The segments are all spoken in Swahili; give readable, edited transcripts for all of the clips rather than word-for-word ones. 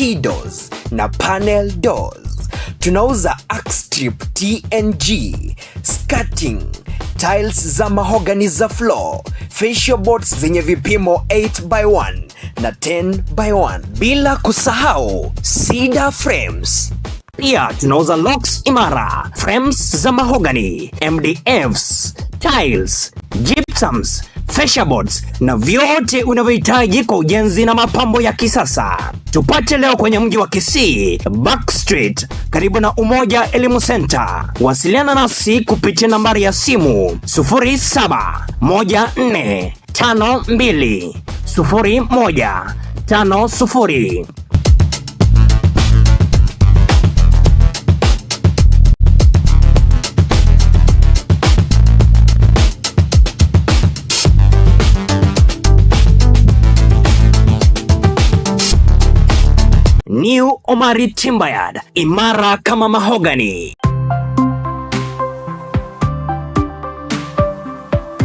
T-doors na panel doors. Tunauza Arcstrip TNG, skirting, tiles za mahogany za floor, fascia boards zenye vipimo 8x1 na 10x1. Bila kusahau cedar frames. Pia tunauza locks imara, frames za mahogany, MDFs, tiles, gypsums, fascia boards na vyote unavyohitaji kwa ujenzi na mapambo ya kisasa. Tupate leo kwenye mji wa Kisii, Back Street, karibu na Umoja Elimu Center. Wasiliana nasi kupitia nambari ya simu 0714520150. New Omari Timberyard, imara kama mahogany.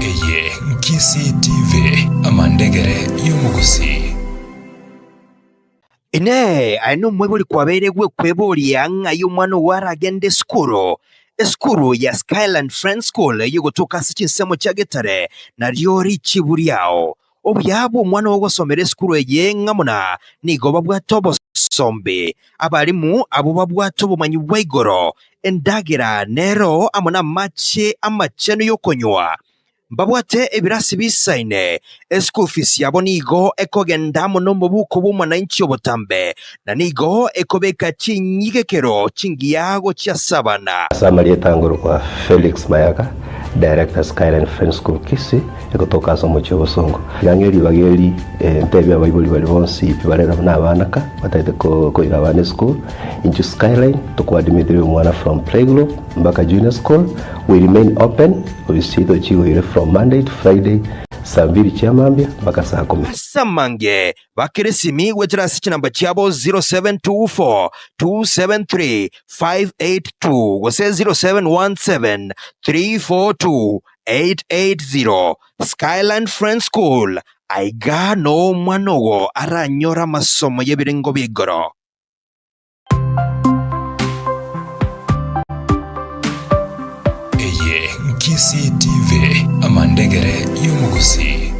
Eye Kisii TV, amandegere y'umugusi. Ine aino mwebuli kwabere gwe kwebolia ngayo mwana waragende skuru ya Skyland Friends School yugotoka sichinsemo cha Getare na ryori chiburyao. Obyabo mwana wogosomere skuru eye ngamuna nigo babwatobo sombe abalimu abo babwato bumanyi bwaigoro endagira nero amona mache amacheno yokonywa babwate ebirasi bisaine school fees yabo nigo ekogenda muno mu buko bw'umwananchi obutambe na nigo ekobeka chinyigekero chingiyago cha sabana. Samari etanguru kwa Felix Mayaka, Director Skyline Friends School Kisii, ekotoka somo cy'obusongo. Yangeri bageri ntebya bayibuli bali bonsi barera n'abanaka bataite ko igabane school into Skyline tukwadimidire umwana from playgroup mpaka junior school. We remain open obisito chigo from Monday to Friday saa 2 cyamambya mpaka saa 10. Samange bakiresimi weterasi kinamba cyabo 0724 273 582 wose 0717 342 880. Skyland Friends School aiga no mwanogo aranyora masomo y'ebirengo bigoro. Eye Kisii TV, amandegere y'umugusi.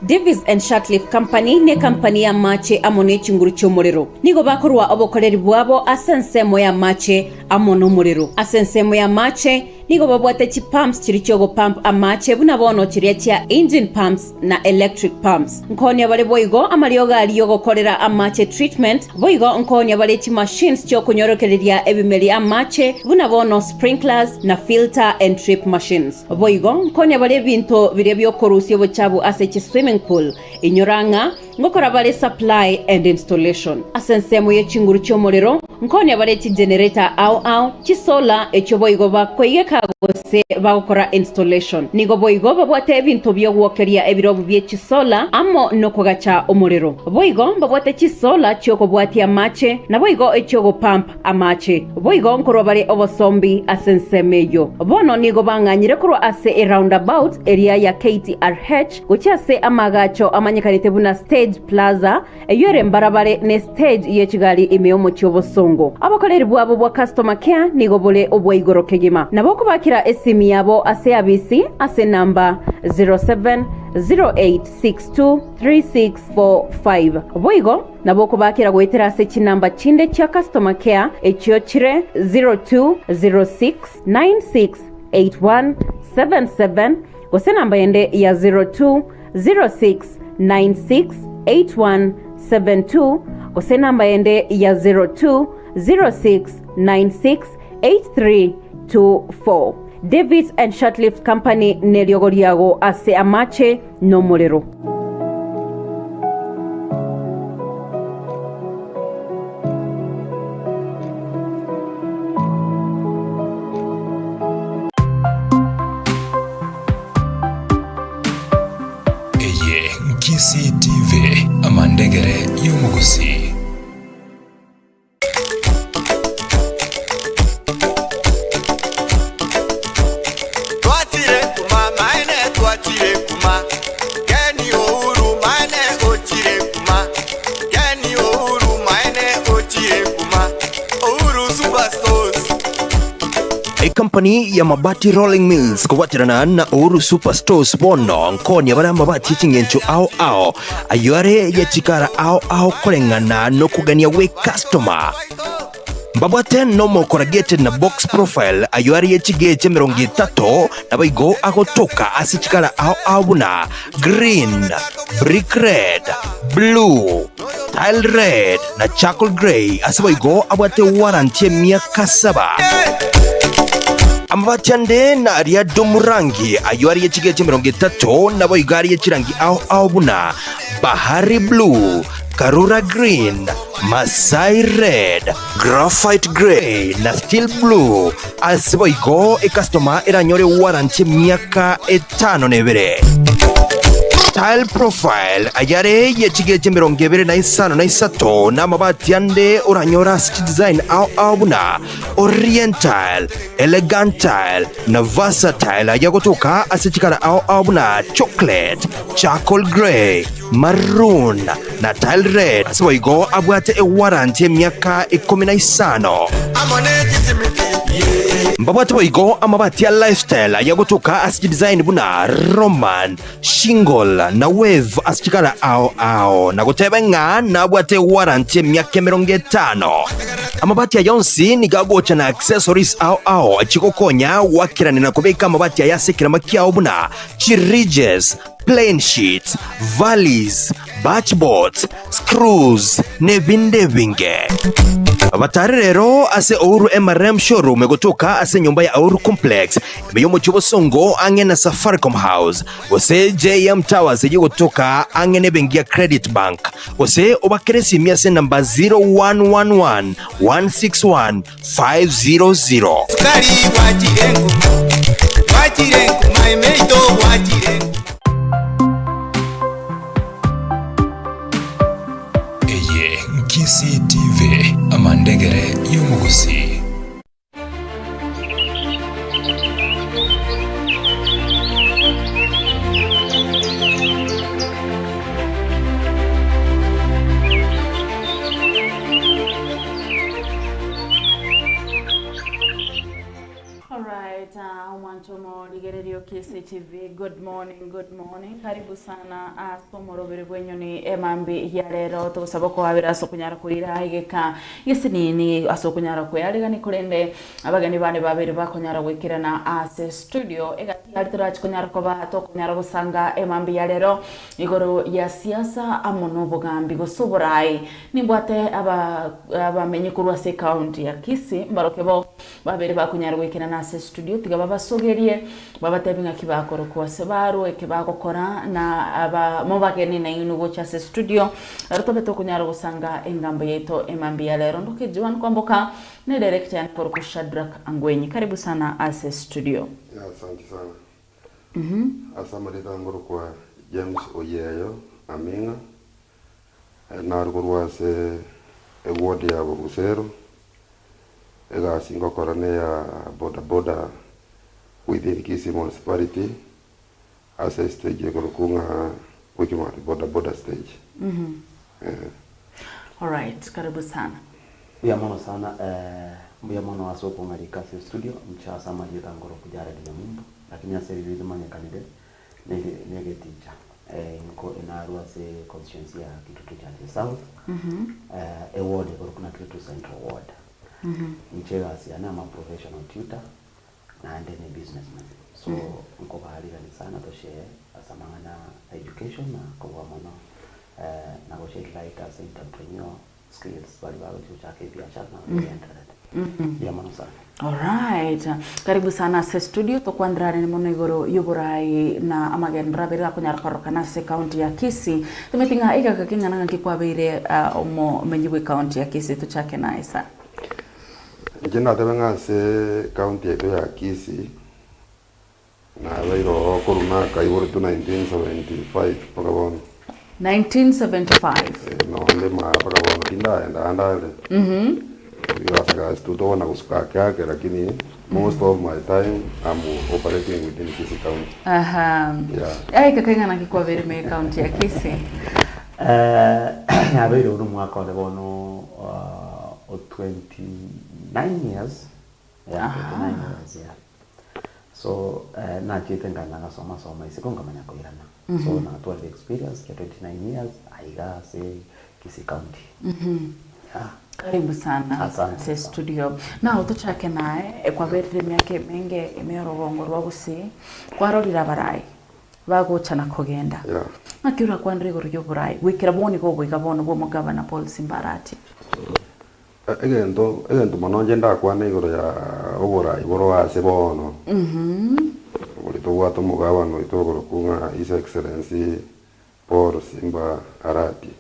Davis and Shatcliffe Company ne company ya mache amone chinguru cy'umuriro nigo bakorwa obokoreri bwabo asensemo ya mache amono umuriro asensemo ya mache nigo babwate chi pumps chiri cyogo pump amache bunabono chiri cya engine pumps na electric pumps nkonya bale boigo amarioga aliyogo korera amache treatment boigo nkonya bale chi machines cyo kunyorokereria ebimeli amache bunabono sprinklers na filter and trip machines boigo nkonya bale binto bire byo korusyo bochabu ase chi swimming pool inyoranga ngokora bale supply and installation asensemo ye chinguru cy'umuriro nkonya bale chi generator au chi solar echo boigo bakweyeka gose bakora installation nigo boigo babwate ebintu byo gwokeria ebirobu bye chi solar amo nokogacha umuriro boigo babwate chi solar cyoko bwatia mache na boigo echogo pump amache boigo nkoro bale obosombi asensemeyo bono nigo banganyire kuro ase roundabout area ya KTRH gochase amagacho amanyekanite buna stage plaza eyore mbarabare ne stage yechigali imeomo cyobosongo abakoreri bwabo bwa customer care nigo bole obwaigoro kegima nabo kubakira esimi yabo ase abisi ase number 0708623645 boigo nabo kubakira gwetera ase chinamba chinde cha customer care ekyo chire 0206968177 gose namba yende ya 0206968172 gose namba yende ya 0206968324. Davis and Shatcliffe Company neliogoriago ase amache no mulero. Eye Kisii TV, amandegere y'umugusi. company ya mabati Rolling Mills kuwatirana na Uhuru Superstores bono nkoni abara mabati chingencho ao ayore ya chikara ao kurengana no kugania we customer mbabwate no mo corrugated na box profile ayore ya chigeche 30 na baigo agotoka asichikara ao buna green, brick red, blue, tile red na charcoal gray asabaigo abwate warranty miaka 7 amabati ande na aria domurangi ayuari ya chigeche 30 na boigari ya chirangi ao buna bahari blue, karura green, masai red, graphite gray na steel blue asiboigo customer iranyore warranty miaka 5 nebere. Tile profile ayare ya chigeche 25 na mabati ande uranyora stitch design ao buna oriental, elegant tile na versatile ayagotoka asichikara ao buna chocolate, charcoal gray, maroon na tile red asiboigo abwate warranty miaka 15 mbabwate boigo amabati ya lifestyle ayagotoka asitch design buna roman, shingle na wave asichikara ao na gutebenga na abwate warranty miaka 50 amabati ya yonsi ni gagocha na accessories ao achikokonya wakirane na kubeka amabati ya yasekira makiao buna chiridges, plain sheets, valleys, batchboards, screws nebinde binge abatari rero ase Uhuru MRM showroom egotoka ase nyumba ya Uhuru complex meyomo chibosongo ange na Safaricom house ose JM Towers egotoka ange nebengia Credit Bank ose obakeresi miase namba 0111 161 500 Kari wachirengu maimeito wachirengu Nkisi TV amandegere y'umugusi. Mwanchomo ligererio KCTV. Good morning. Karibu sana asomorobere bwenyo ni emambi ya lero tugusaba ko abira asokunyara kurira igeka yesinini asokunyara kuyariga ni kurende abagani bane babiri bakonyara gwikirana ase studio egati alitira chikunyara ko bato kunyara gusanga emambi ya lero igoro ya siasa amono bogambi gosuburai nimbwate abamenye kurwa se county ya Kisii mbarokebo babiri bakonyara gwikirana ase studio tigaba basogerie babatebinga kibakoro kwa sebaru ekibagokora na aba mobageni na inugo cha studio rutobeto kunyara gusanga engambo yeto emambi ya lero ndoke Joan Kwamboka ne director ya Koroko Shadrack Angwenyi. Karibu sana ase studio. Ya asante sana. Asamarita ngoro kwa James Oyeyo Aminga na rukorwa se ward ya Busero ega singo korane ya boda within Kisii municipality as a stage kurukunga wikimati boda stage. All right, karibu sana. Ya mono sana mbya mono asopo ngalika studio mcha sama jita ngoro kujara dina mumbu lakini aseri vidu manya kanide nege teacher nko inarua se constituency ya Kitutu cha South ward korokuna Kitutu Central ward mchega asiana ama professional tutor na ndene businessman so nko bahali sana to share asamanga education na kwa mono na go share like as entrepreneur skills bali bali chuchake biashara na internet ya mono sana. All right, karibu sana se studio to kwandrare ni monegoro yuburai na amagen rabira kunyara korokana se county ya Kisii tumetinga iga kakinga nanga kikwabire omo menyiwe county ya Kisii tuchake na isa jina tebenga se county ya Kisii na wairo koruna kaibore tu 1975 pakabono 1975 no ndema pakabono anda guys to na kusuka yake lakini most of my time I'm operating within Kisii county. Yeah. Kakinga na kikwabire me county ya Kisii ya wairo uru mwaka ole bono 29 years Yeah, 29 years, yeah. So nachite ngana ngasoma isiko ngamanya koirana. So na 12 experience ya 29 years aigase Kisii County. Yeah. Karibu sana. Asante. Studio. Na utuchake nae kwa berire myake menge emeorogongo rwa Gusii kwarorira barai bagucha na kugenda. Yeah. Nakira kwandire goryo burai gwikira boni go gwiga bono bwo mugabana Paul Simbarati. Egento manonje ndakwana igoro ya oburai boro wase bono. Uri tugwata mugabano itogoro kunga His Excellency Paul Simbarati.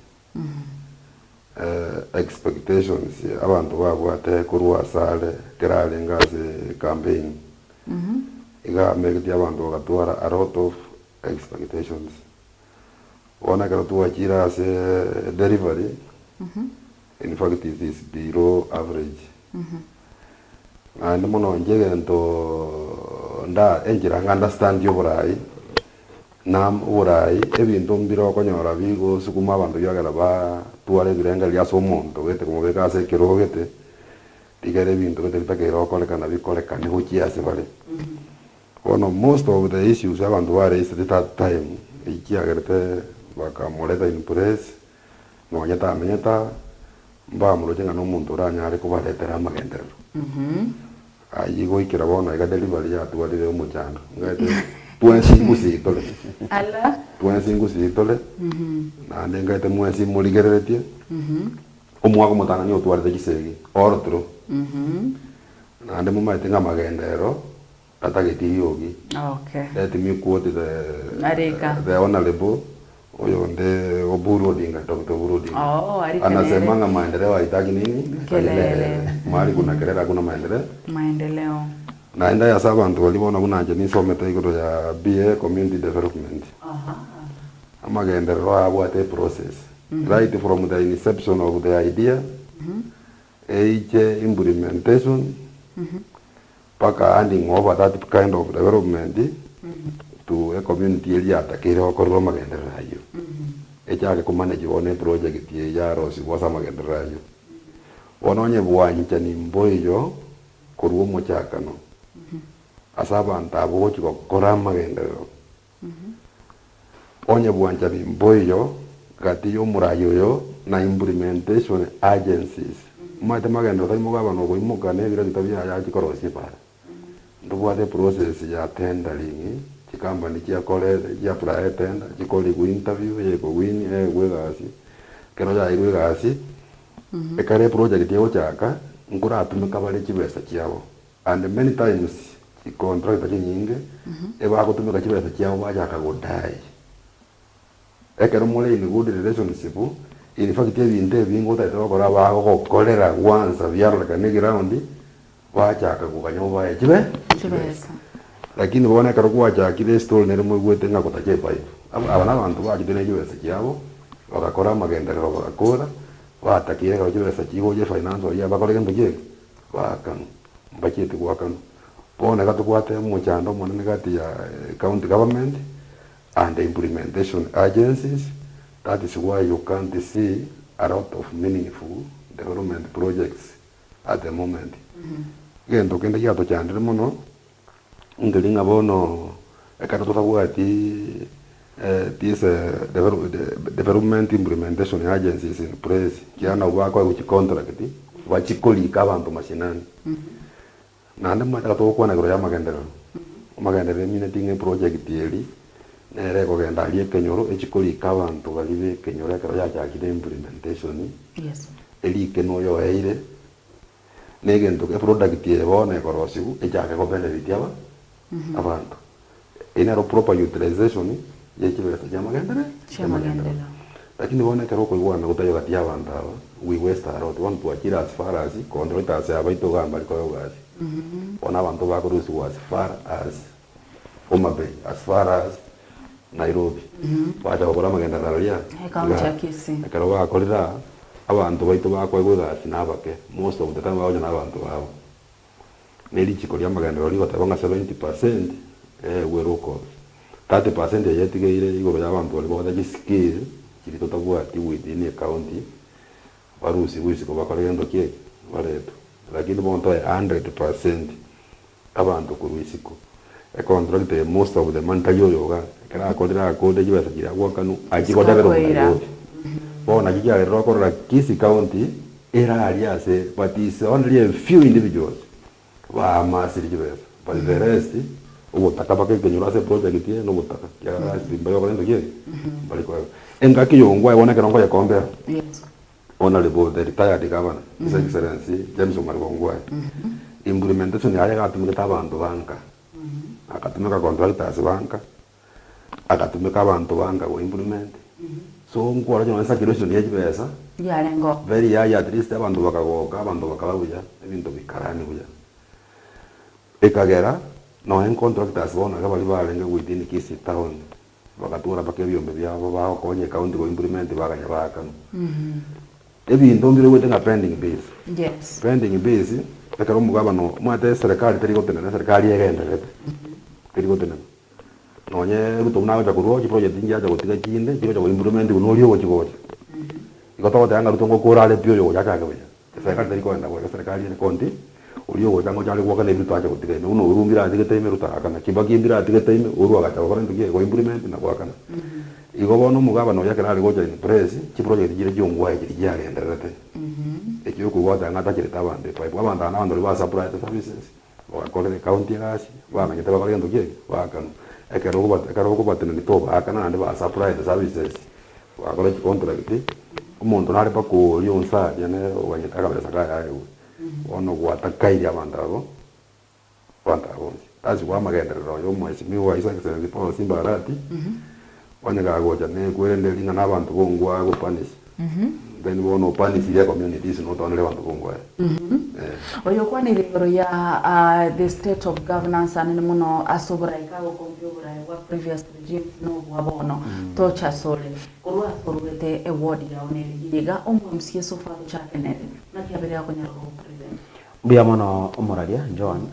Expectations abantu babwate kurwa sale kerale ngaze campaign. Iga megiti abantu bagatwara a lot of expectations. Ona kara tuwachira as delivery. In fact, it is below average. And mono njegento nda enjira understand yo burai nam urai ebintu mbiro konyora bigo sukuma abantu yagala ba tuare birenga lya somonto gete como beka se kero gete tigere bintu gete takero kolekana bikolekana huchi ase bale. One of most of the issues abantu are is that time ikiagerete bakamoleta in press no nyata menyata ba mulo jenga no muntu ranya ari kubaletera magendero. Ayi goikira bona iga delivery ya tuarire umuchanga ngate tuensi ngusitole Ala tuensi ngusitole na ngate muensi muligeretie omwago mutana nyo tuarire kisegi ortro na ndemo maitenga magendero atageti yogi. okay. Let me quote the honorable oyo nde Oburu Odinga, Dr. Oburu Odinga. Arika Anasemanga maendeleo haitaki nini? Kelele. Mahali kuna kelele hakuna maendeleo. Maendeleo. Na enda ya saba ntu walibona kunanje nisomete igoro ya BA Community Development. Amagenderero abwate process. Right from the inception of the idea, age implementation, paka handing over that kind of development to a community area takire okorwa magenderero ayo. Echake kumanage one project ye yaro siwasa magenderero ayo. Ononye bwanyita ni mboyo kurwo mochakano. Asaba ntabo chiko kora magenderero. Onye bwanja ni mboyo gati yo murayo yo na implementation agencies. Mate magenderero tari mugaba no goimukane bira kitabya ya chikorosi para. Ndubwate process ya tendering chikambani chia kolere chia apply tender chikoli ku interview ye ko win gwegasi kero ya irwe gasi ekare project yo chaka ngura atumika bale chibesa chiabo and many times the contract nyinge eba kutumika chibesa chiabo bajaka godai ekero mole in good relationship in fact ebinte bingo taito kora ba ko kolera once byarla kanigi round bajaka kuganyo bae Chibesa. Lakini bona karo kwacha kile store nere mwe gwete nga kotache pai abana abantu bakitene jwese kyabo bakakora magenderero bakakora batakire ka jwese kigo je finance ya bakore ngendo je bakan bakete kwakan bona gato kwate mu chando monene gati ya county government and the implementation agencies. That is why you can't see a lot of meaningful development projects at the moment. Gendo kende ya to chandre mono ngelinga bono ekata tutagwati this development implementation agencies in place kiana wako ku contract wachikoli kabantu mashinani nande mata to kwana gro ya magendero mine tinge project yeli nere ko genda ali kenyoro echikoli kabantu balibe kenyoro kero ya kide implementation Yes. eli keno yo eire negento ke product ye bone korosiu echake ko benefit yaba abantu inero proper utilization yekibesa chamagendere Chamagendera. lakini bone kero ko igwana gutayo gati abantu aba we waste a lot one to akira as far as contractors abaito gamba ko yogazi ona abantu bakurusi as far as Homa Bay, as far as Nairobi bacha gukora magendera ria Kaunti ya Kisii. kero bakorira abantu baito bakwa gwegasi nabake most of the time baonya nabantu babo neri chikoria magendero ri batabanga 70% we local 30% yetigeire igoro y'abantu bali bota skill kiri totagwa ati within a county barusi wisi ko bakorera ndo kie bareto lakini bonto 100% abantu kuruisiko e contract most of the man tayo ga kara kodira kode jiba sajira kwa kanu aji kodira ro bona jija ro ko la Kisii County era aliase but is only a few individuals wa masiri jiba but the rest ubutaka bake kenyura se project ye no butaka ya simba yo kwenda ye bali kwa enga kiyongwa ibona kerongo ya kombe yes honorable the retired governor his excellency James Omar Gongwa implementation ya ga tumika abantu banka akatumika contractors banka akatumika abantu banka go implement so ngora jo nsa kilo sio yajibesa ya lengo very high at least abantu bakagoka abantu bakababuja ebintu bikarani buja ekagera no en contractors bona ga bali balenge within Kisii town bakatura bakebyombe byabo bakonye county go implement baganya bakano ebintu mbire wetenga pending base yes pending base ekaro mugabano mwate serikali teriko tena serikali yegenderete teriko tena nonye ruto muna ga kuruo project inja ga gutiga kinde kiro ga implement no lyo gochigocha ikoto tanga ruto ngo kurale pyo yo yaka ga bya serikali teriko enda go serikali ne konti ulio go tango chale go kana bitu acha gutiga no no urungira atige time ruta kana kibaki ngira atige time uru aga cha ko ndio go implement na go kana igo bono mugabano yakira go in press chi project jire jongwa jiri yale enderete ekyo kuwata ngata kire tabande pa abanda na bando ba supply services wa kore county gashi wa ngete ba kagendo kire wa kanu ekero ko batene ni toba akana ande ba supply services wa kore contract umuntu nari pa ko yonsa yane wa nyita kabeza kaya ayo ono gwata kairi abandabo bandabo asi wa magendero yo mwezi miwa isa kese po simbarati wanyaka goja ne kwende linga nabantu bongwa go punish then bono punish ya communities no tonele bantu bongwa oyo kwa ni libero ya the state of governance and muno asobra ikago kompyobra wa previous regime no wabono tocha sole kurwa sorwete award ya oneli yiga omwe msieso fa chake ne na kiabere yako nyaro president bia mono omoralia John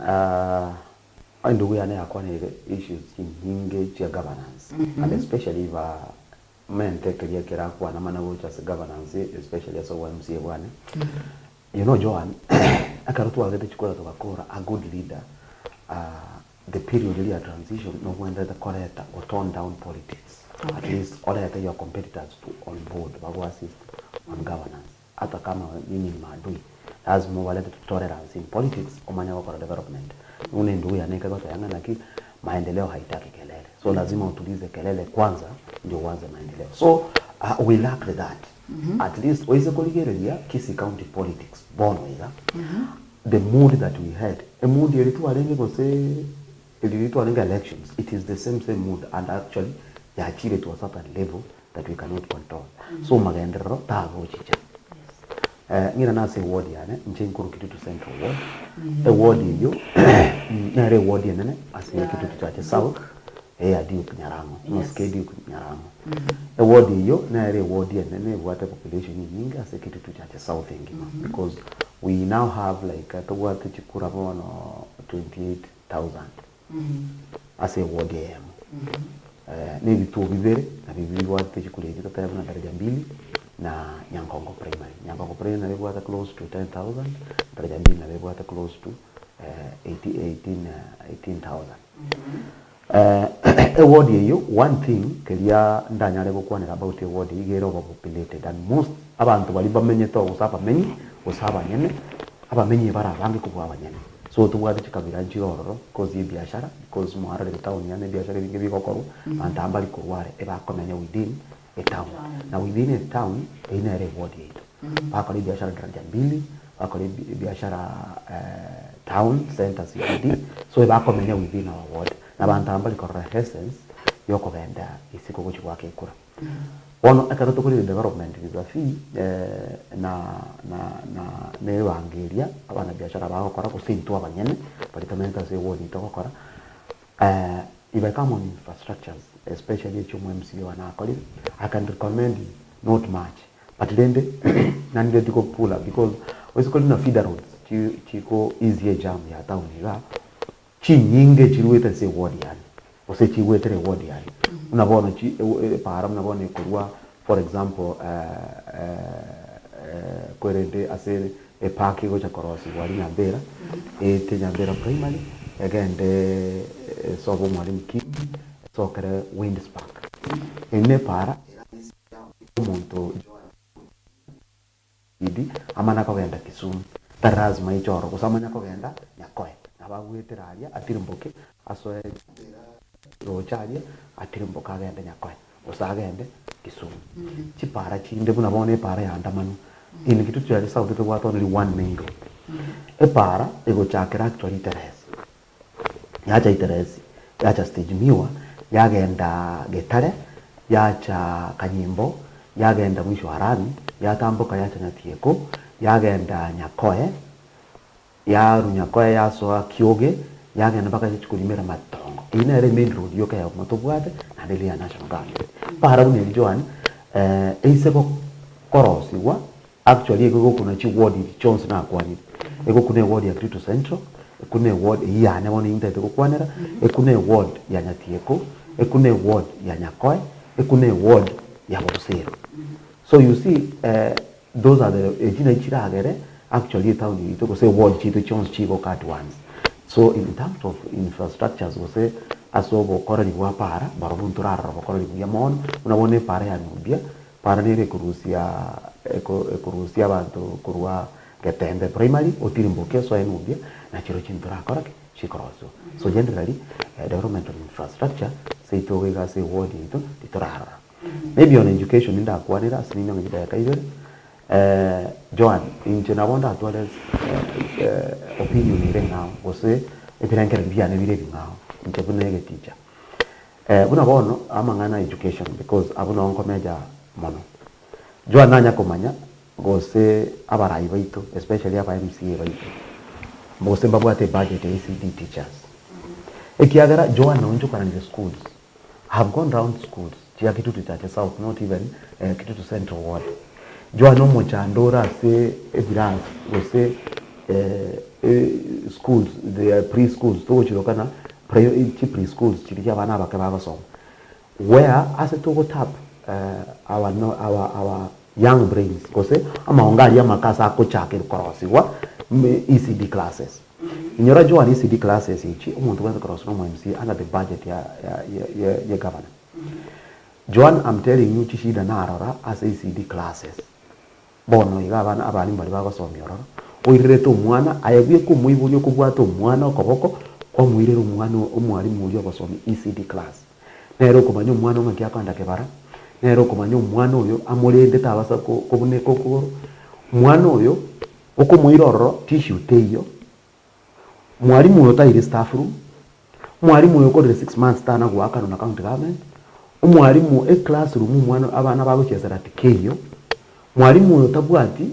ndugu yana yakwa ni issues nyingi cia governance and especially va men take kera kwa na mana wucha as governance especially as OMC bwana you know John akarutu agete chikora to bakora a good leader the period really a transition no wonder the correct or turn down politics at least all your competitors to on board bago assist on governance hata kama nini maadui lazima walete tolerance in politics omanya wako development une ndugu yaneka kwa yanga laki maendeleo haitaki kelele so lazima utulize kelele kwanza ndio uanze maendeleo so we lack that at least wise kuligerelia Kisii County politics bono ila the mood that we had a mood yelitu alenge go say yelitu alenge elections it is the same mood and actually ya achieve to a certain level that we cannot control so magendero tago chicha ngira na se ward yana nchenkuru kitu central ward the ward hiyo na re ward yana asiye kitu chache south adi Nyarango no schedule Nyarango the ward hiyo na re ward yana ne water population nyingi asiye kitu chache south ngima because we now have like atogwate chikura bono 28,000 asiye ward yemo ni vitu bibere na bibiri wate chikura hiyo tayari na daraja 2 na Nyankongo primary. Nyankongo primary na bebo close to 10,000, daraja mbili na bebo close to 18,000. Award hiyo one thing kelia ndanya lebo kwa nera about award igero overpopulated and most abantu bali bamenye to usaba nyene abamenye bara bangi kubwa abanyene so tubwate chikabira njiroro kozi biashara because muharare town yane biashara bingi bikokoru antambali kurware ebakomenya within a town. Now within a town, ina reward yetu. Bakali biashara daraja 2, bakali biashara town center CBD. So bako menya within our ward. Na bantambali kwa essence yoko benda isiko kuchi wake kura. Ono akaroto kuli development bizafi na wangeria abana biashara bako kora kusintu abanyene palitamenta se ward itokora. If I come on infrastructures, especially HMMC wanakoli, I can recommend not much. But then nani ndio tiko pull up because wesikoli na feeder roads chiko easier jam ya town ila chi nyinge chirueta se ward yani. Ose chiwetere ward yani. Unabona para unabona kurwa for example kwerende ase park gocha korosi wali Nyambera ete Nyambera primary egende sobo mwalimu Kim sokere Winds Park ine para umuntu idi amana kogenda Kisumu tarazima ichoro kusamanya kogenda Nyakoe abagweteraria atirimboke asoe rocharia atirimboka agende Nyakoe usagende Kisumu chipara chinde buna bone para ya andamano ini kitu cha south to what only one main road para ego chakera actually Teresi yacha Teresi yacha stage miwa yagenda Getare yacha Kanyimbo yagenda mwisho harani yatamboka yacha Nyatieko yagenda Nyakoe ya Runyakoe yasoa Kioge yagenda mpaka chikulimira Matongo ina ere main road yoka ya motobwate na ndeli ya national government para bune Joan eiseko korosiwa actually ego kuna chi ward Jones na kwani ego kuna ward ya Krito Central kuna ward ya ne woni intete kukwanera kuna ward ya Nyatieko kuna ward ya Nyakoe kuna ward ya Bosero. So you see those are the ejina chiragere actually town ito ko say ward chito Jones chigo cat ones. So in terms of infrastructures we say asobo korali wa para barabunturara korali ya mon unabone para ya nubia para nire kurusia bantu kurwa Getembe primary otirimboke so enubia na chiro chintura korake chikoroso. So generally development of infrastructure say to we say ward ito ditorara. Maybe on education inda kwanira asininyo ngida kaibere Joan inche na wanda atwales opinion ire now wose ebirangira biane bire ngao inche bunege teacher buna bono amangana education because abuna onko meja mono Joan nanya komanya gose abarai baitu especially aba MCA baitu bose mbabwate budget ACD teachers ekiagara Joan nonjo kana the schools have gone round schools tia kitu tutache south not even kitu to central ward Joan no mochandora se evidence gose schools the preschools to chirokana preschools chiriya bana bakaba so where as to go tap our young brains gose amaongali ya makasa akochake korosiwa ECD classes inyora Joan ECD classes ichi umuntu wenza cross no MC under the budget ya governor Joan I'm telling you chishida narora as ECD classes bono igabana abali mbali bagosomyororo oireto mwana ayagwe kumuibulyo kubwato mwana okoboko kwa muirero mwana omwalimu uyo basomi ECD class nero kumanyo mwana ngaki akanda kebara nero kumanyo mwana uyo amolende tabasa kubuneko kuro mwana uyo okumuiroro tissue teyo mwalimu uyo taire staff room mwalimu uyo kodre 6 months tana gwaka no account government umwalimu classroom mwana abana bagochezera tikeyo mwalimu uyo tabwati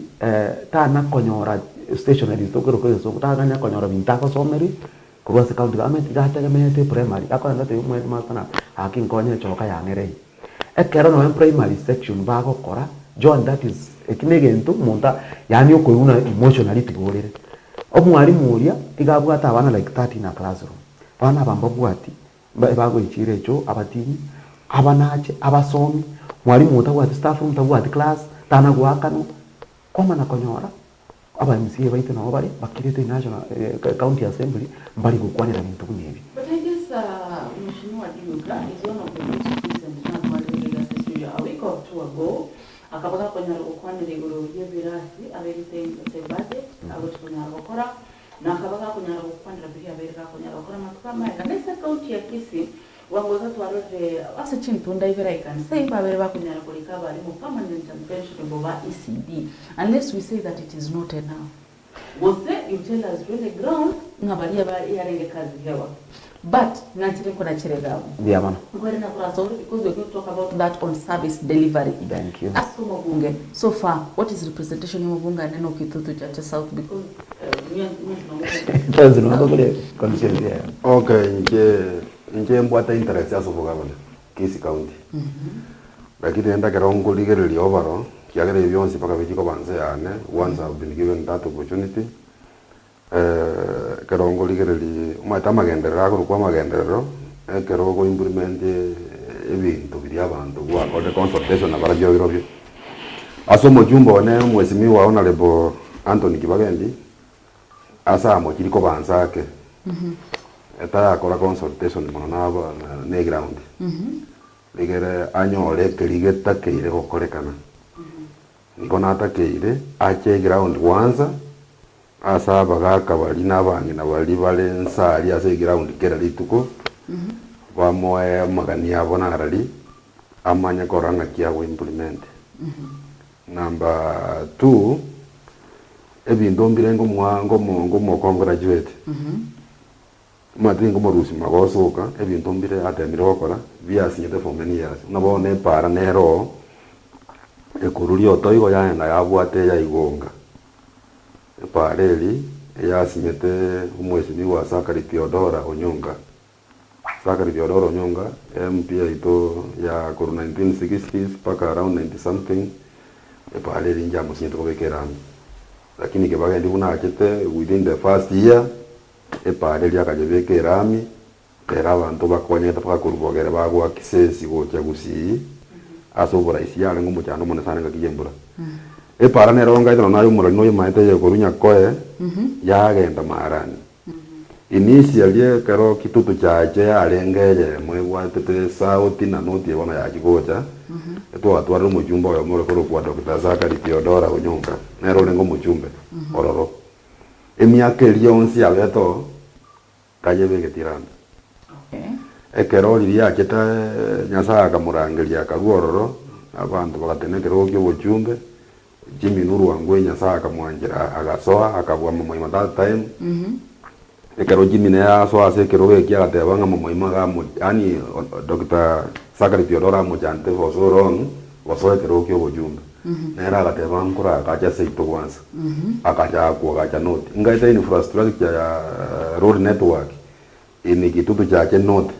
tana konyora stationary tokero kwezo kutaganya konyora bintako someri kurwa account government gategemete primary akona te umwe matana akinkonye choka yangerei ekero no primary section bago kora John that is ekinegento monta yani okuyuna emotionally tigorere omwalimu uria igabwata abana like 30 na classroom bana bambabwati bago ichirecho abatini abanache abasomi mwalimu utabwati staff room utabwati class tana gwakano koma na konyora aba MCA baito na bari bakirete national county assembly bari gukwanira bintu kunyebi. But I guess Mheshimiwa Dimuka is one of the most recent national a week or two ago akabaga konyara gukwanira iguru y'ebirasi everything the budget abacho konyara gukora na akabaga konyara gukwanira biya bereka konyara gukora matukama na nesa county ya Kisii wangoza twarore ase chintu ndaivera ikanisa ibabere bakunyara kulika bali mu permanent and pensionable ba ECD unless we say that it is not enough. Was there you tell us really ground ngabalia ba yarenge kazi hewa but nantire kona cherega yeah man ngore na kura sorry because we going to talk about that on service delivery. Thank you. As for Mabunge so far what is representation ya Mabunge and Neno Kitutu Chacha South because okay nje mbwata interest ya sofoga bale Kisii county lakini enda kerongo ligereri obaro kiagere byonsi paka bijiko banze yane once I've been given that opportunity kerongo ligereri umata magenderera ko kwa magenderero kero ko implement ebintu biri abantu kwa the consultation abara byo birobyo asomo jumbo one mheshimiwa honorable Anthony Kibagendi asa mo kiriko bansake eta akora consultation mono nabo ne ground ligere anyore keligeta keire gokorekana niko natakeire ache ground kwanza asa bagaka bali nabangi na bali bale nsari ase ground kera lituko bamoe magani abo narali amanya koranga kiago implement number 2 ebintu mbirengo mwango mo graduate matringo morusi magosoka ebintu mbire atemire gokora biasinyete for many years nabone para nero ekururi otoigo yaenda yabwate ya igonga pareli yasinyete umweshimiwa Sakari Theodora Onyonga MP ito ya kuru 1960s paka around 90 something pareli njamo sinyete kobekerami lakini Kibagendi kuna achete within the first year pareli akajebekerami era abantu bakonyeta paka kurubogera bagwa kisesi gocha gusi asobora isiale ngomo cyane umuntu sananga kijembura para neronga ito nayo umurani no yamaite ye korunya koe yagenda marani initially karo kitutu chaje alengeje mwegwatete sauti na noti bona yakigocha eto atwara mu jumba ya mure koro kwa Dr. Sakari Theodora Onyonga nero lengo mu jumbe ororo emiaka elionsi abeto kayebe getiranda ekero liya cheta nyasaka murangelia karuororo abantu bagatenekero kyo bujumbe Jimmy Nuru wangwenya saka mwanjira agasoa akabwa mu moima that time ekero Jimmy ne aso ase kero ge kya gatebanga mu moima ga mu yani Dr. Sakari Theodora mu jante fosoron wasoe kero kyo bujumbe nera gatebanga kura akaja seito kwanza akaja kwa akaja note ngaita infrastructure ya road network ini kitutu chache note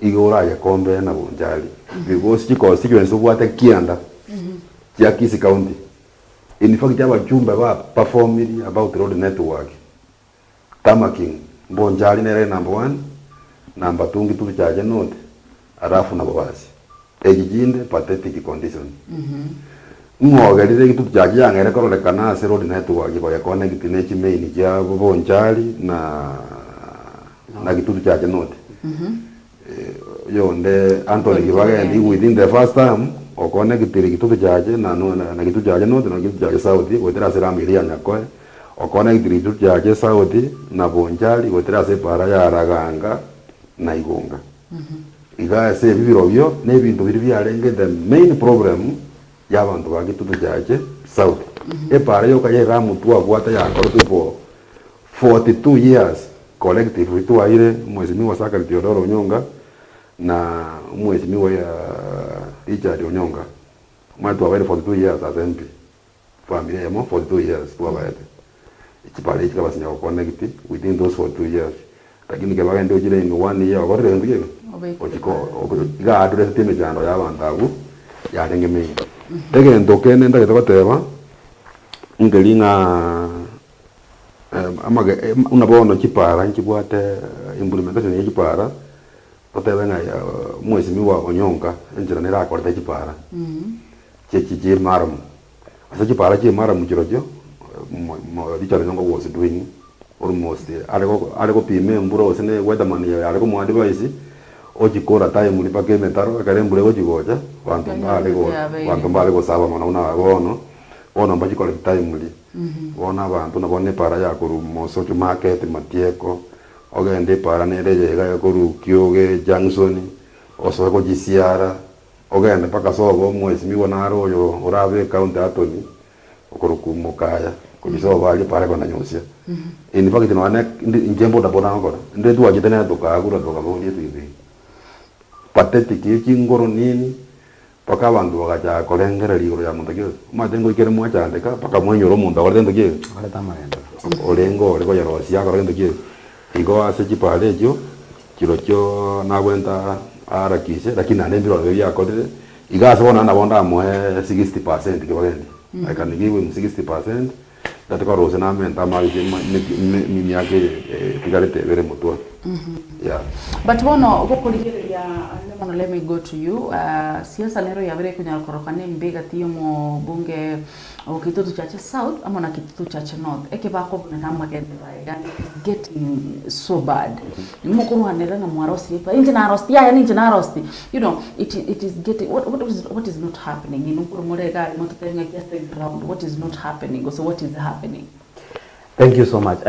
igora ya kombe na bunjali because chiko sequence bwate kianda ya Kisii County. In fact, aba jumba ba performing about road network. Tamaking, Bonjali nere number 1, number 2 ngitu chaje note, arafu na bawasi. Ejijinde pathetic condition. Mwogerire ngitu chaje yangere korole kana se road network ko ya connect nechi main ya Bonjali na ngitu chaje note. Yonde Anthony Kibagendi within the first time okone kitiri kitutu chaje na kitu chaje no na kitu chaje sauti wetera sera milia nyakoe okone kitiri kitutu chaje sauti na Bonjali wetera se para ya raganga na igonga iga se bibiro byo ne bintu biri byarenge the main problem y'abantu ba kitutu chaje sauti para yo kaye ramu tu agwata ya korto po 42 years collective tu aire mheshimiwa Sakari Theodora Onyonga na mheshimiwa ya Richard Onyonga mwatu awere 42 years as MP familia yamo 42 years tu abaete ikipale ikaba sinya connect within those 42 years lakini Kibagendi ojire in 1 year ogore ndiye ochiko ga address teme jano yabandagu yarenge me tege ndokene ndage tokoteba ngelinga amage unabono kipara nkibwate implementation ya kipara otebenga mheshimiwa Onyonga enjira nera akorda kipara chechi maram asa kipara che maram chirojo Richard Onyonga was doing almost alego pime mburo sene weatherman ya alego mu advice ojikora time ni pake metaro akarembure ojigoja bantu mbale saba mona una bono ona mbaji kole time li bona abantu nabone para ya kuru moso chu market matieko ogende para nereje ga kuru kyoge Junction oso ko jisiara ogende paka sobo mheshimiwa naro yo orabe county atoni okuru kumukaya kubiso bali para kona nyosia in fact no ane njembo da bona ngora ndetu ajitene tukagura tukabonye tuibi pathetic kingoro nini paka bantu bagacha kolengera ligoro ya muntakyo matengo ikere mwachandeka paka mwenyoro munda wale ndokye wale tamarendo olengo ole ko yaro sia ko ndokye igo ase chipale jo kiro cho na kwenta ara kise lakini ane ndiro bya kodire iga so na bonda mo 60% Kibagendi I can give him 60% ndatiko rose na menta ma mimi yake tigarete vere mutwa yeah. But bono gukurigiria mono, let me go to you. Siasa lero yabere kunyakoroka mbega tiyo mo bunge o Kitutu Chache South amona Kitutu Chache North eke bako na kama gende bae it's getting so bad mukuru hanera na mwarosti pa inje na rosti ya inje na rosti, you know, it is getting what is not happening in ukuru morega mototenga just ground, what is not happening, so what is happening? Thank you so much.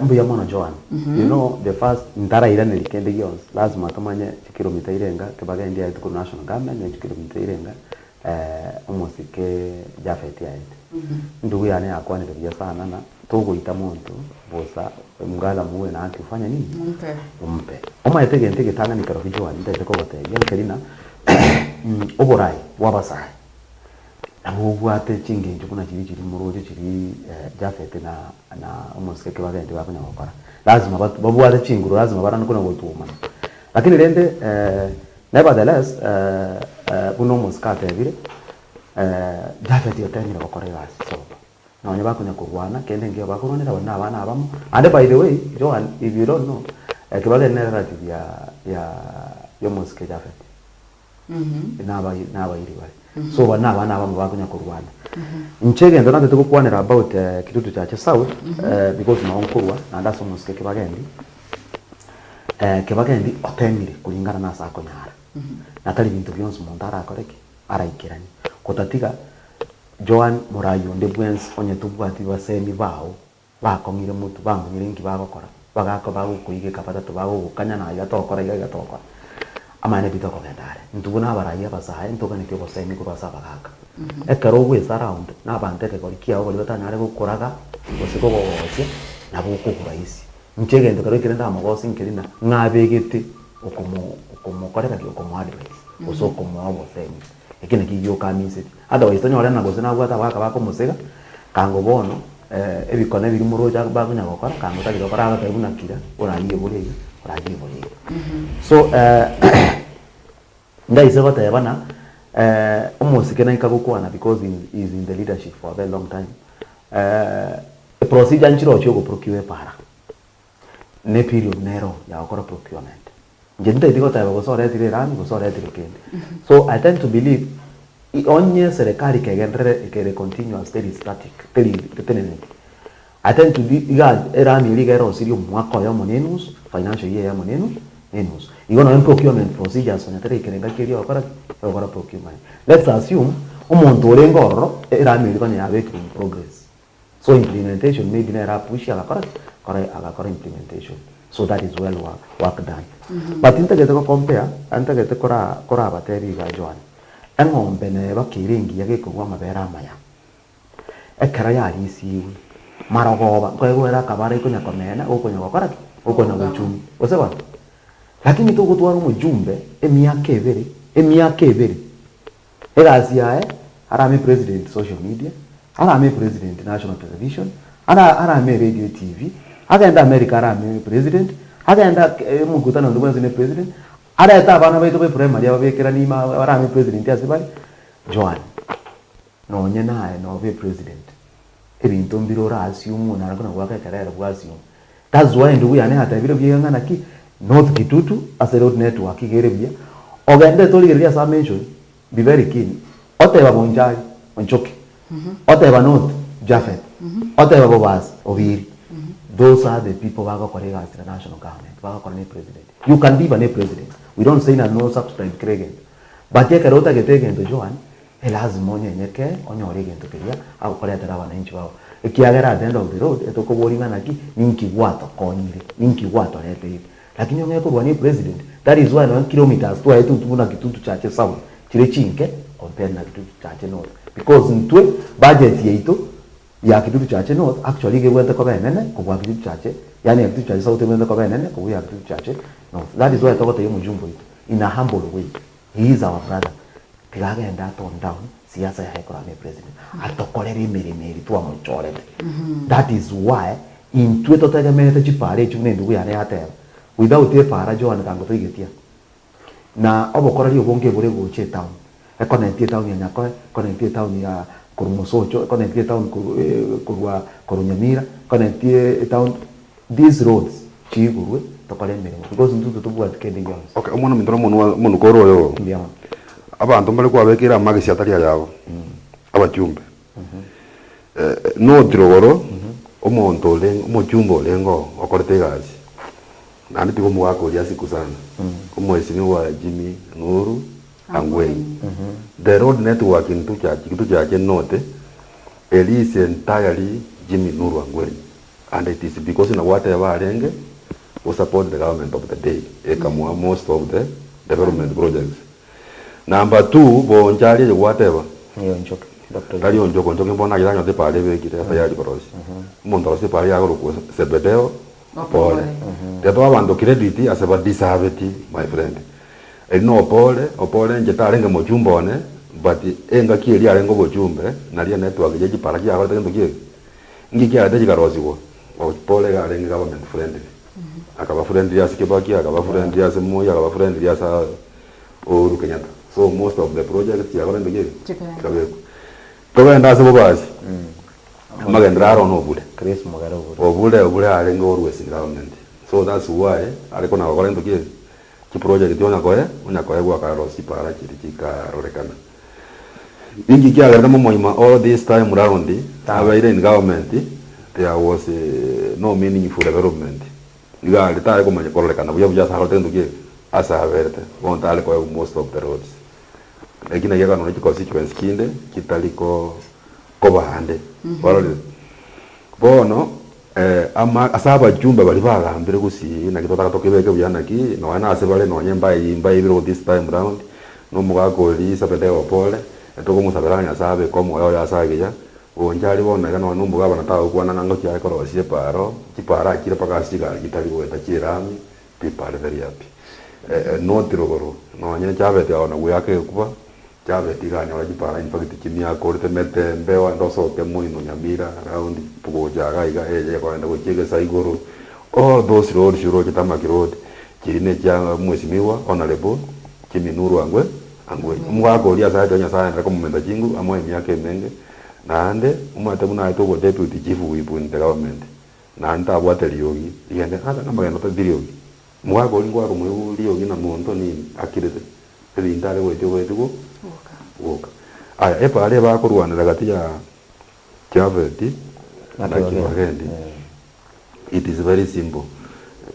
Mbuya mono Joan. You know, the first ndara ira nelikende yons lazima tumanye kilomita irenga kebaga ndia yetu national government na kilomita irenga umusike Japhet yaite. Ndugu yani akwanira sana na tuguita muntu bosa mungala muwe na ati ufanya nini? Umpe. Oma yetege ntege tanga ni karofi Joan ndete ko gote. Yankerina oborai wabasai. Abubwate chingenje kuna chiri muroje chiri Japhet na umusike bagende bakunya gukora. Lazima babwate chinguru lazima barana kuna gutuma. Lakini rende nevertheless buno muskate vile Japhet yotengira gukora yasi so na onye bakunya kurwana kende ngiyo bakuronera bana abana abamo. And by the way Joan, if you don't know kibale narrative ya muskike Japhet naba iri bari so bana abana abamo bakunya kurwana nchege ndo nate tukukwanira about Kitutu Chache South because na onkurwa na ndaso muskike kibagendi otemire kulingana na sako nyara natali bintu byonse umuntu arakoreke araikirani kutatiga Joan Murayo nde bwens onye tubwati basemi bawo bakongire mutu bamanyire ngi bagokora bagako bagukuige kapatatu bagukanya na igatokora igatokora amane bitoko gendare ntubuna abarayi abasaye ntokanite bosemi kurasa bagaka ekero gwe around na bandeke korikia abo batanyare gukoraga bosiko bose nabo kukuraisi nchege ndo karo kirenda amagosi nkirina ngabegete okomokorera ki okomwadvise oso okomwabo themi ekine kiyo kamise otherwise tonyore na gosi na bwata baka bakomusega kango bono ebikone biri muroja bagunya gukora kango tagiro kora abatebuna kira orayiye buriye so ndaise bata yabana umusike na ikagukwana because he is in the leadership for a very long time procedure nchiro chyo go procure para ne period nero ya okora procurement njenda idiko tayo go sore tire rani go sore tire kende so I tend to believe onye serikali kegendre continuous steady static tenene I tend to be rani liga ero sirio mwaka ya monenus financial year ya monenus igona procurement procedures on tere kerenga kiri okora procurement. Let's assume umuntu orengoro rani liga ya work in progress, so implementation maybe na push akakora implementation, so that is well work done. But intagete ko compare antagete kora bateri ga Joan engombe ne bakiringi yage kugwa mabera maya ekara ya risi marogoba kwego era kabare kunya komena okunya gukora okunya guchumi oseba lakini tugutwara umujumbe emyaka ebere erasia arame president social media arame president national television arame radio TV agaenda America arame president agaenda mukutano ndumwe zine president araeta abana baitu be primary abekera nima arame president asibali Joan no nyena no be president ebintu mbiro assume na rakona gwaka karera bwasio that's why ndugu yane hata biro byengana ki North Kitutu as a road network igerebia ogende toligeria sa mention be very keen oteba bonjai onchoki oteba North Japhet oteba Bobas Obiri those are the people who are correct as the national government who are correct president. You can be a president, we don't say no subscribe Kregen but ye karota getege into Joan lazima nyeke onyore gento kiria au koleta na wananchi wao ikiagera at the end of the road etoko boringana ki ninki wato konyire ninki wato lete lakini ongeko bwani president, that is why 1 kilometers to etu tuna Kitutu Chache South chire chinke compare na Kitutu Chache North because ntwe budget yeito ya Kitutu Chache North actually gewete ko benene ko bwa Kitutu Chache yani Kitutu Chache South gewete ko benene ko ya Kitutu Chache North. That is why toko te mujumbo ito in a humble way. He is our brother. Kagenda turn down siasa ya economic president atokorere meri tu amuchorete. That is why in tweto tegemete chipare chune ndugu yane atera without a para Joan kango tuigetia na obokorari obonge bure goche town connect town ya nyako connect town ya Kurumosocho connectie town Kurunyamira connectie town these roads chigurwe tokale mirimo because ntutu tubwat kending yons. Okay, omwana mintoro munu koro yo. Ndiamo. Abantu mbali kwa bekira magisi atali yabo. Abachumbe. No tirogoro omonto lengo omochumbo lengo okorete gazi. Nani tiko mwako ya siku sana. Omwesini wa Jimmy Nuru Angwei. The road network in kitu cha note it is entirely Jimmy Nuru Angwei. And it is because in whatever arenge we support the government of the day. Ekamwa most of the development projects. Number 2, bonjali whatever. Hiyo njoke. Kali onjoko mbona kiranyo te pale bekire tayari korosi. Mundo se pale agoro ko sebedeo. Pole. Teto abantu credit aseba disability my friend. No opole njetale nge mochumbone but enga kieli alengo bochumbe na lia network je kipara kia agoro tendo kie. Ngi kia ate kikarosi wo. Opole ga alenga government friendly. Akaba friendly asikebaki akaba friendly asemoya akaba friendly asa Uhuru Kenyatta. So most of the projects ya agoro tendo kie. Kabeko. Kwa ndase bobasi. Magendra no bude. Chris Mugaro Obule alengo always in government. So that's why aleko na agora ndokie ki project yona koe gwa karosi para chika rorekana. Ingi kia garda moima all this time round abaire in government there was no meaningful development. Iga litare komanya rorekana buya sa hote ndokie asa verte. Wonta aleko most of the roads. Lakini yaka no constituency kinde kitaliko kobahande. Barole. Bono ama asaba jumba bali bagambire gusi na kitota katokebeke byana ki no ana asebale no nyemba ibiro this time round no mugako lisa pete opole etoko musabelanya asabe komo yo asage ya onjali bona kana no mugaba na tawo kwana nango kya korosie paro kipara kire pakasiga kitali weta kirami people very happy no tirogoro no nya chabete ona guyake kuba chabete ganya wa kipara in fact kimia korte mete mbewa ndoso ke muino nyamira round pugo jaga iga eje kwa ndo chege saigoro all those roads shiro kitamaki road kirine kya mwesimiwa honorable Kiminuru Angwe mwago lia sa nya sa ndako mumenda jingu amwe myake menge nande umate muna ito go deputy chief whip in the government nanda abwateli yogi yende ata kama yana tadiri yogi mwago lingwa ko mwe yogi na monto ni akirete ndale wete go woka aya epa ale ba kurwana gati ya Javeti na kiwagendi. It is very simple.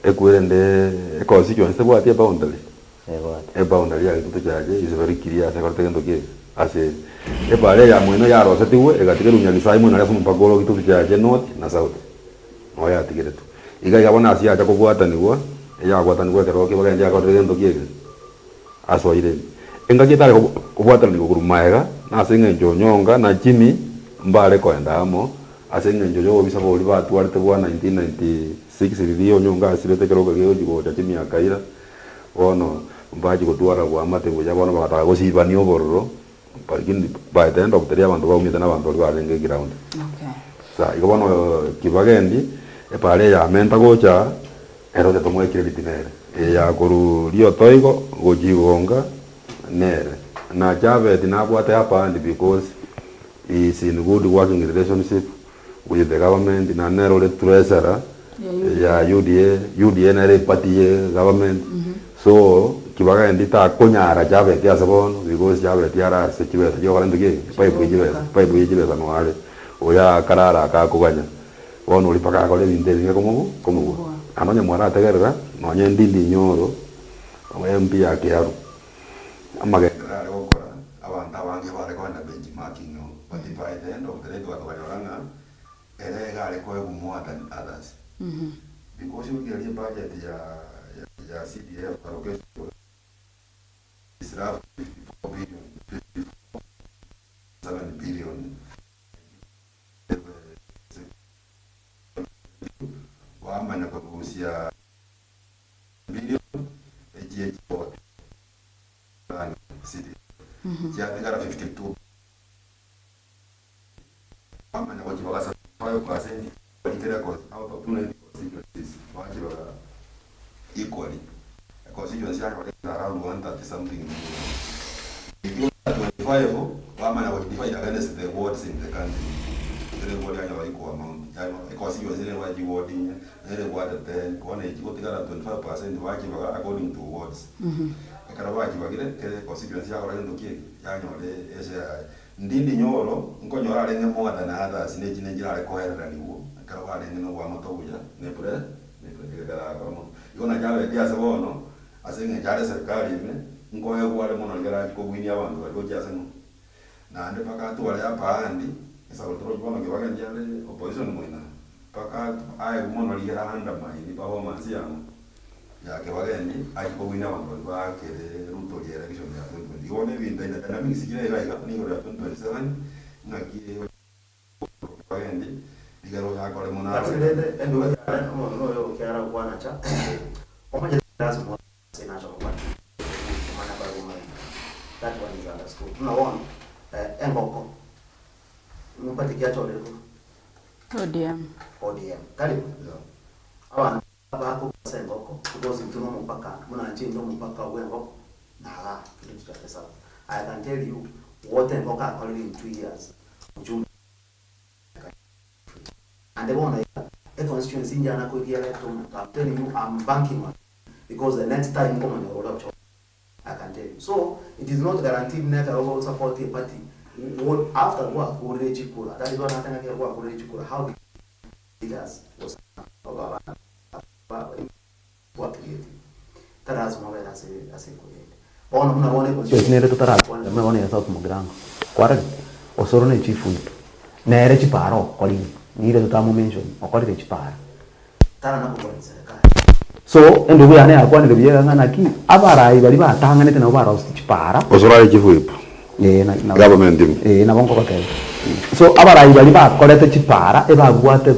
Ekwende constituency bwati boundary. Boundary ya kitu chaje is very clear sa korte ndo ke ase epa ale ya mweno ya rose tiwe egatike runyagisa imwe na lefu mpagolo kitu chaje north na south. Oya tikire tu. Iga yabona asia cha kubwata niwa ya kwata niwa keroke bagende ya korte ndo ke aso ire engakitare kubwata ni kurumaega na singe nyonga na Jimmy mbale kwenda amo asinge njojo bisa boli batu arte bwa 1996 iliyo nyonga asirete keroka geo jigo cha Jimmy akaira ono mbaji kutwara kwa mate boja bono bakata go sibani obororo parking by the end of the day abantu baumita na bantu balenge ground. Okay. Sa ikobono kibagendi epale ya menta gocha ero de tomo credit nere ya koru rio toigo gojigonga nere na Javed na bwate hapa and because is in good working relationship with the government na nero le treasurer ya UDA na le party government. So kibaga ndita konyara Javed ya sabon because Javed yara security yo kalendo ke pipe yijibeza no ale oya karara ka kuganya wono lipaka ko le ndenge komo anonya mwana tegerera no nyendindi nyoro MP yake yaro amage okora abantu abange bale kwana benchmarking no but by the end of the day twakaloranga ere gale ko more than others because you get the budget ya CDF allocation is roughly 54 billion 7 billion wa amana kwa kuhusia billion HH city. Yeah, they got a 52. And what you are 5% out of 290 constituencies. Equally. A constituency around 130 something. If you are 25, wamanya kuti divide against the wards in the country. Ile ward yanyo iko amount. Yanyo iko sio zile waji ward nya. Ile ward the kone iko tigara 25% waji according to wards. Ekara waji bagire kele constituency yako rendo kie yanyo le ese ndindi nyoro nkonyora renge moga na hata sineji nejira ko era niwo. Ekara wale ngeno wa motobuja ne pre gara kama. Yona jawe dia sabono asenge jare serikali ime ngoye wale mono gara ko wini abantu bali jaza no. Na ande paka tu wale hapa andi esa otro bono que vaga ndiale opposition moina paka ai mono ligera anda mai ni babo mansia ya que vaga ndi ai ko wina wango ba que ruto ya election ya 2020 one vinda ina dynamics kile ila ni ora 2027 na ki vaga ndi ligero ya ko le mona endo no yo kiara bwana cha omoja lazima sina cha kwa maana bado that one is understood tunaona engoko mpatikia chole ODM karibu abantu abako sengoko because mtuno mpaka muna nchindo mpaka wengo na kitu cha pesa. I can tell you what engoko according in 2 years and they want a constituency njana ko elect I'm telling you I'm banking on because the next time come on roll up I can tell you. So it is not guaranteed that I will support a party. After work, we reach Chikura. That is what happened at work, we reach Chikura. How the leaders was what created. That has more as a create. On one was near to Tarak, one of South Mogrango. Quarter or Sorone Chifu. Nere Chiparo, calling neither the Tamu mention or call it Chipar. Taranapo is so and we are now going to be anaki abara ibaliba tangane tena ubara usichipara Osora Chifu. Na Government na bongo bakay so abara ibaliba kolete chipara eba guate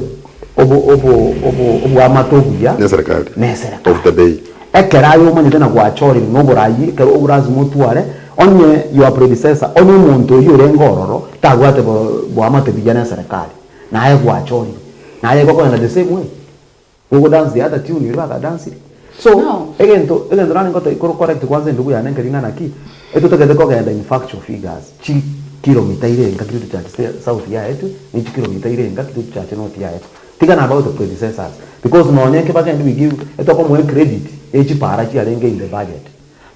obo amatobuya Nesrakali of the day ekera yo manye tena kwa chori ngoborayi ke oburazi mutuare onye your predecessor onye muntu yo rengororo tagwate bo amatobuya na serikali na aye kwa chori na aye kwa the same way we go dance the other tune you back dance it. So again running got correct kwanza ndugu ya nenga lingana ki eto tokende ko genda in factual figures chi kilomita ile nga kitu cha south ya etu ni chi kilomita ile nga kitu cha north ya etu tigana about the predecessors because no nyeke back and we give eto ko mo credit echi para chi alenge in the budget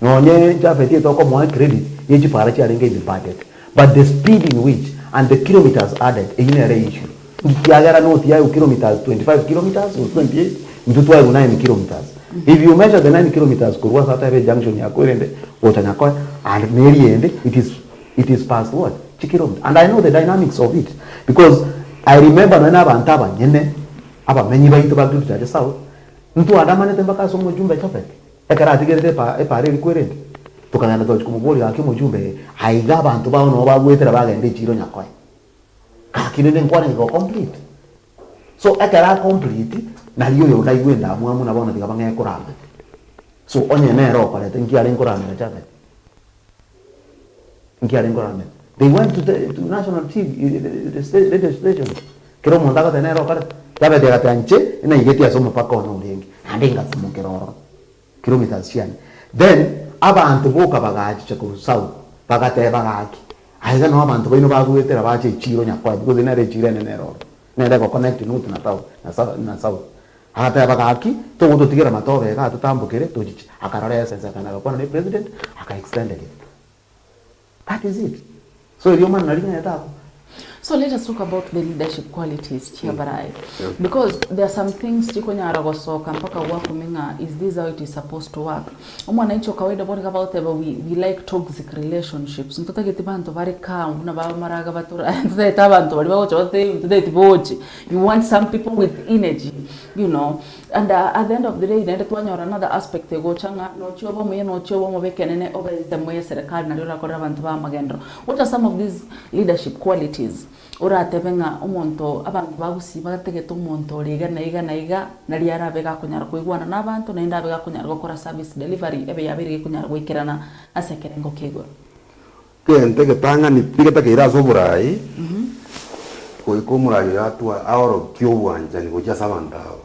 no nye jafeti eto ko mo credit echi para chi alenge in the budget but the speed in which and the kilometers added in a issue ikiagara north ya kilometers 25 kilometers or 28 mtutwa 9 kilometers. If you measure the 9 kilometers kurwa sata ile junction ya Kwirende Otanyako and Meriende it is past what 2 kilometers and I know the dynamics of it because I remember when abantaba nyene aba menyi baito ba kitu cha south mtu adamane tembaka somo jumbe chapet ekara tigere pa reli Kwirende tukanyana to kumuboli akimo jumbe haiga abantu ba no ba gwetera bagende chiro nyakwa kakine nkwane go complete so ekara complete na liyo yo dai gwenda mwamu na bona tikabanga ekurama so onye nero pale tenki ale nkurama na chabe nki ale nkurama they went to national TV the state legislation kero mondaga tenero kare chabe de gatanche ina igeti asomo paka ono ulengi andinga somo kero kilometers chiani then abantu boka bagaji chakuru south bagate bagaki aiza no abantu boino bagwetera bache chiro nyakwa because ina re chiro nero nende ko connect nutu na south hata bakaki to ngo tigira matove ka tutambukire tujichi akarara sense kana kwa ni president aka extended it. That is it. So if you man nalinga yatako. So let us talk about the leadership qualities Chiabarai. Because there are some things chikonya aragosoka mpaka wakuminga is this how it is supposed to work. Omwana icho kawaida boni about we like toxic relationships. Mtoto getibanto bari calm na ba maraga batura. Mtoto tabanto bari bawo chote mtoto tibochi. You want some people with energy, you know. And at the end of the day nende twanya another aspect ego changa no chobo moye no chobo mo bekenene over the moye serikali na lora kora bantu ba magendro. What are some of these leadership qualities? Ora tebenga omonto abantu bagusi bagategeta omonto liga na iga na liara bega kunyara kuigwana nabantu na inda bega kunyara gukora service delivery ebe yabiri kunyara gwikirana asekerengo kigo kente ketanga ni pigeta kira soburai ko murai atwa aoro kyobwanja ni goja sabandao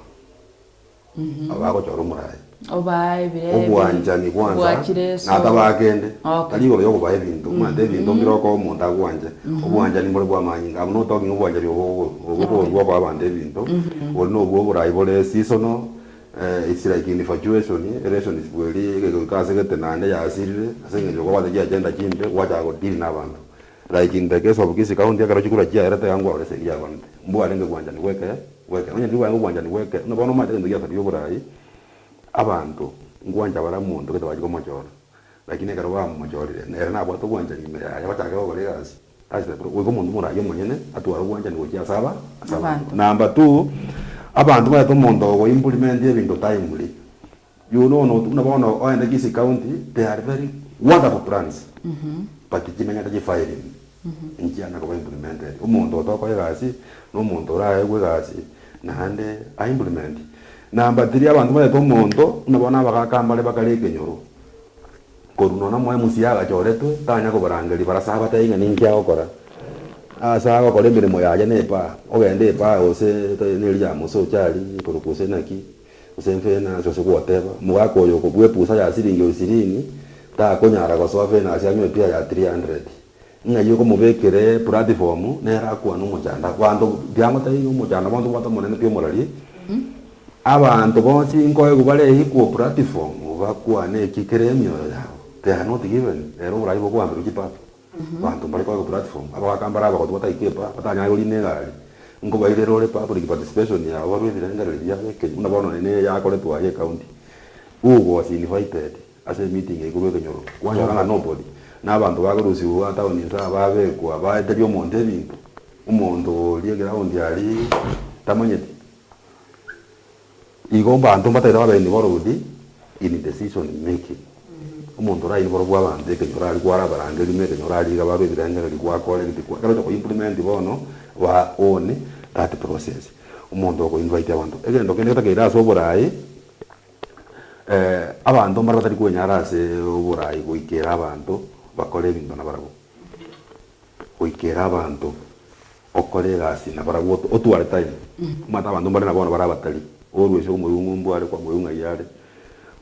abako choro murai Obaye bire. Obwanjani kwanza. Natabagende. Taligo yo kubaye bintu. Mande bintu ngiroko omuntu agwanje. Obwanjani mbole bwa manyinga. I'm not talking obwanjani obwo bwa bande bintu. Olino obwo burayi bole seasonal. It's like in infatuation, relation is really because get nande ya asirire asenge ko wale agenda chinde wacha go deal na bantu like in the case of Kisii County akaro chikura chia erete yangu wale senge ya bantu mbu alenge kwanja ni weke onye ndi wangu kwanja ni weke no bono mate ndio ya burai abantu ngwanja bara muntu kete wajiko mochora lakini karo wa mochorire nere na bwato kwanja ni me ya wacha ko gole gas asite we ko mundu mura yemonyene atwara kwanja ni gocha saba number 2 abantu bato mondo go implement ebintu timely you know no unabona oende Kisii County they are very wonderful plans but kimenya taji filing injana ko implemented umuntu otoko egasi no muntu raye gwegasi nande a implement number 3 abantu bato mondo unabona bakakambale bakaleke nyoro koruno na mwe musiaga choretwe tanya ko barangeli barasaba tayinga ninkia okora asa ko kole mirimo yaje nepa ogende pa ose nilya muso chali kurukuse naki usemfe na so whatever mwako yo ko bwepusa ya siringi osirini ta konyara ko sofe na asya pia ya 300 nga yuko mubekere platform nera kwa no mujanda kwanto byango tayi no mujanda bantu bato monene pio morali abantu bonsi inkoye kubale hiko platform bakwa ne kikremyo yao they are not given ero rai boko ambiru kipa bantu bali kwa platform aba kambara aba ko ikepa atanya yoli negari ngo baile role public participation ya waru birenga ya ke una bono ne ya ko letu aye county ugo was invited as a meeting ego ke nyoro kwanya kana nobody na bantu bagurusi wa town nza babe kwa ba eterio monte bintu umuntu liegera ondi ali tamanyeti igo bantu batera babe ni borudi in decision making umuntu rai boro bwa bande ke nyora ali kwara barangeli me ke nyora ali ga babe birenga ali kwa ko le kwa karo ko implement bono wa one that process umuntu ko invite abantu egendo kende takira so borai abantu mara batari kunyara se borai kuikera abantu bakole bintu na barago kuikera abantu okole gasi na barago otuare time mata abantu mbale na bono barabatali always umuyumbu ari kwa muyunga yale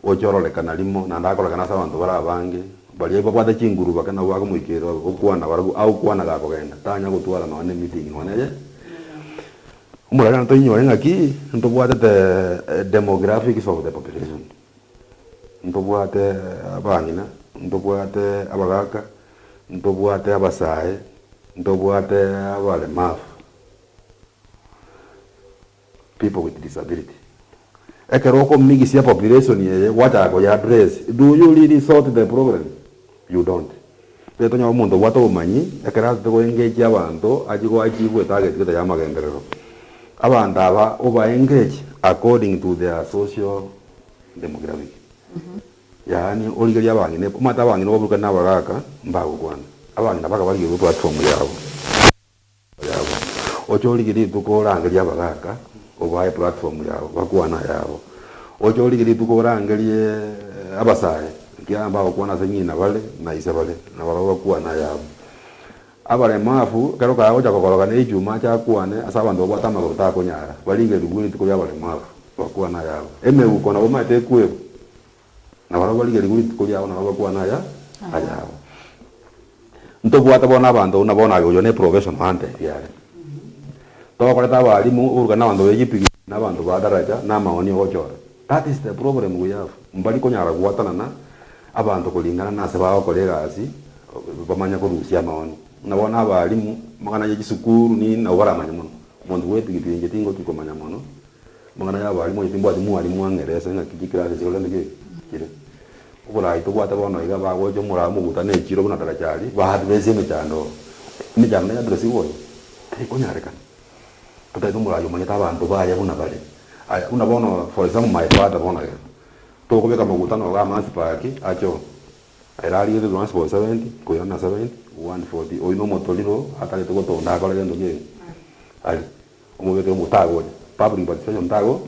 ochorole kanalimo na ndakora kana abantu barabange bali babata chinguru bakana wako muikero okwana barago au kwana gako genda tanya gutwara no ne meeting no ne umurana to nyore ngaki ntobwate the demographics of the population ntobwate abanyina ntobwate abagaka ntobwate abasaye ntobwate abalemavu people with disability ekeroko migisia population ye wacha ko ya address do you really sort the problem you don't peto nya umuntu wato umanyi ekera to engage abantu ajigo ajigo target kita ya magenderero abantu aba over engage according to their social demographic yani oligeria abangine mata abangine bobuka nabagaka mbago kwana abangine baka bali ku platform yabo ocho oligiri tukorangeria abagaka obaye platform yabo bakwana yabo ocho oligiri tukorangerie abasaye kiamba bakwana senyina bale na isabale na baba bakwana yabo abalemafu karo ka ocha kokoroga ne ijuma cha kwane asaba ndo bwatama ko ta konyara balinge luguni tuko abalemafu bakwana yabo emewu kona bomate kuwe na baro balinge luguni tuko yabo na bakwana ya ayabo ntobwata bona abantu unabona yo ne professional hante yale to koleta balimu uruga na abantu bejipigi na abantu badaraja na maoni ochora that is the problem we have mbali konyara gwatana na abantu kulingana na sababu kolegasi bamanya ko rusia maoni nabona abalimu magana ya gisukuru ni na baramanya muno umuntu wetu gipinge tingo kikomanya muno magana ya abalimu yitimbo atimu alimu angereza nga kijikira zikole ndike kire ubura ito kwata bono iga bago cyo muramu gutane kiro buna darajali bahati beze mechando ni jamna ya dresi woy tiko nyareka tutaito murayo manya abantu baya buna bale aya unabono for example my father bona to ko beka magutano ga mansi paki acho erali de once for 70 ko yana 70 140 oino motoliro atale to to nda ko lendo ke ali umubeke mutago public participation tago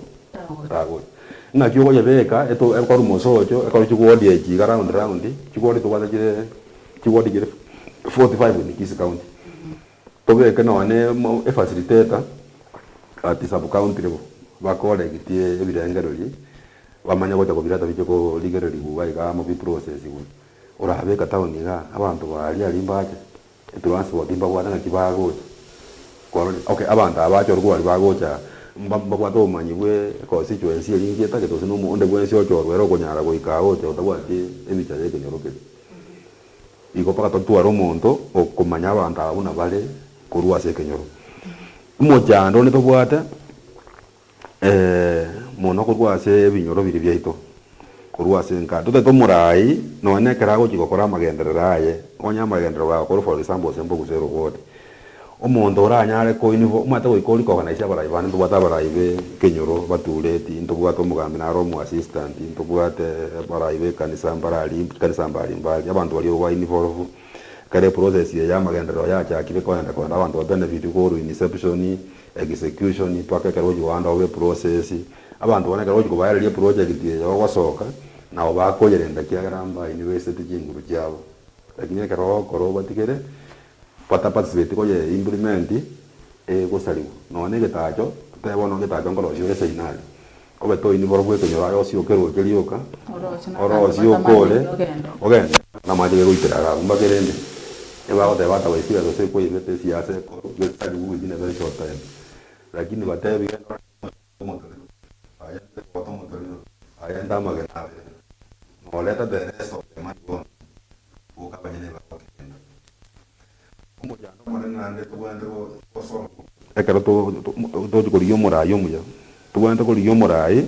na kyo ya beka eto e ko rumoso ocho e ko chikuodi e chi round chikuodi to wala kire chikuodi kire 45 ni Kisii County to beka no ne e facilitator at sub county level bakole kitie ebirengeroli wamanya gocha kobirata biche ko ligereri gugai ga mo bi process gu urabe ka town ga abantu bali ali mbaje transport imba kwa na kibago kwa okay abantu abacho rwo ali bagocha mbamba kwa to manyigwe ko situation eri ngeta ke to sino mu onde bwe sio chorwe ro konyara go ikao te otabwati emicha yeke nyoroke iko paka to tuaro monto o komanya abantu abuna bale kurwa se kenyoro mojando ne to bwata mono kurwa se binyoro biri byaito kurwa se nka to murai no ne karago chikokora magenderera aye onya magendero wa ko for example sembo kusero gode omonto oranyare ko inivo mata ko ikoli ko kana isaba raibane ndo bata baraibe kenyoro batureti ndo bwato mugambi na romu assistant ndo bwate baraibe kanisa mbali mbali abantu bali wa inivo kare process ya magendero ya kibe ko enda ko abantu ba benefit ko inception execution paka karo jiwanda we process abantu bane karo ko bayari project ya wasoka na bakogerenda kiagaramba university jinguru cyabo lakini karo koro batikere pata participate ko ye implement ko saliwa none getacho tebona getacho ngolo yore seinali ko beto ini borwe ko nyora yo sio kero kelioka oro sio kole ogenda na maje go itera umbagerende eba ko tebata we sio se ko ibete siasa ko getali u dine very short time lakini batebi ayende ko to motorino ayenda magana no leta de resto de mago o kapanyene ba ekero to koriyo morayo muya tuwanda koriyo morai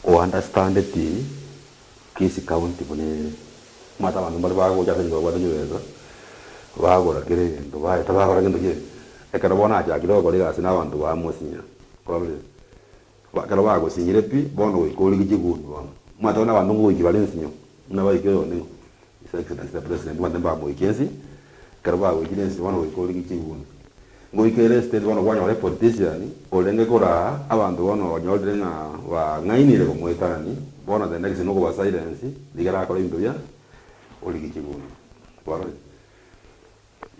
o understand ti kisi county bone mata bantu bali bago jase ngo bado nyeza bago la kire ndo ba ta bago ngendo ye ekero bona aja kiro ko liga sina bantu ba musinya probably bakero bago sinyire pi bono ko ligi jigudu bono mata na bantu ngo ikibale nsinyo na ba ikyo ne isa excellence president wanda ba mo ikensi karba we jinesi wana we ko ligi jigudu ngo ikere state wana wanya le politician olenge kora abantu wana wanyolde na wa ngainire ko mwetani bona the next no ko silence digara ko imbe bya oligi jigudu waro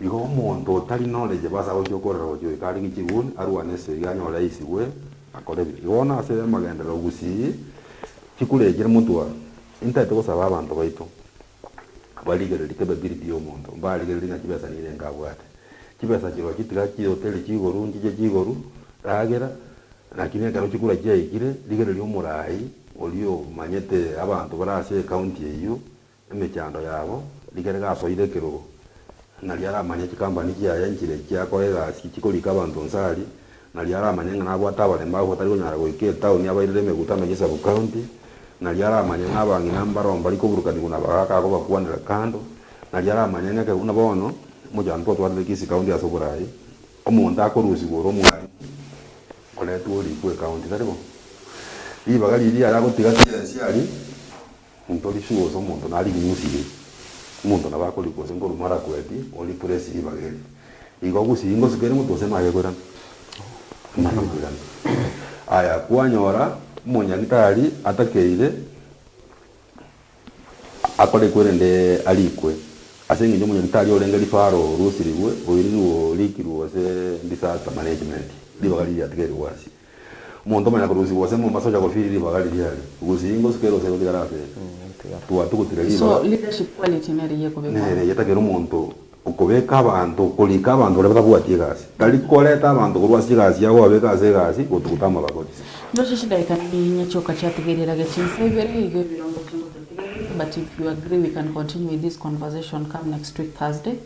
iko mondo tali knowledge basa o jokora ro jo ikali jigudu arwane se ganyola isiwe akore biona ase magendero gusi kikurejera mutwa intate ko saba abantu baito baligere likebe biridi yo mondo baligere linga kibesa ni lenga bwate kibesa kiro kitira ki hotel kigoru njije kigoru ragera lakini karo kikura je ikire ligere lyo murai olio manyete abantu barase county eyo emechando yabo ligere gaso idekero naliara manyete company ya yankire kyakorera kikolika abantu nsali naliara manyanga nabo atabale mbaho tari kunyara go ike town yabaire meguta megesa ku county naliara manyanga abangi nambaro mbali ko burukani kuna baraka ko bakwanira kando naliara manyanga ke una bono moja nto twale kisi county asoborai omuntu akoruzi goro mwari kole tuoli ku county taribo ibagali iri ara gotiga siali ntori shuo so muntu nali nyusire muntu nabakoli ko sengoro mara kweti oli press ibagali igo gusingo sikere mutu sema yegora aya kuanyora munyagitari atakeire akole kwerende alikwe asengi nyo munyagitari olenge lifaro rusiriwe oyiriwo likiruwo se disaster management libagali yategere wasi muntu manya kuruzi wose mu masoja ko firi libagali yali gusingo sikero se odigarafe tuwa tukutire so leadership quality neri yeko beko nere yategere umuntu ukobeka abantu kolika abantu bale batabuatie gasi tali koleta abantu kurwasi gasi yago abeka ze gasi utukutama bagoti ndo shida ikani nyachoka chategerera gachinse ibere igo birongo chingo but if you agree we can continue with this conversation come next week Thursday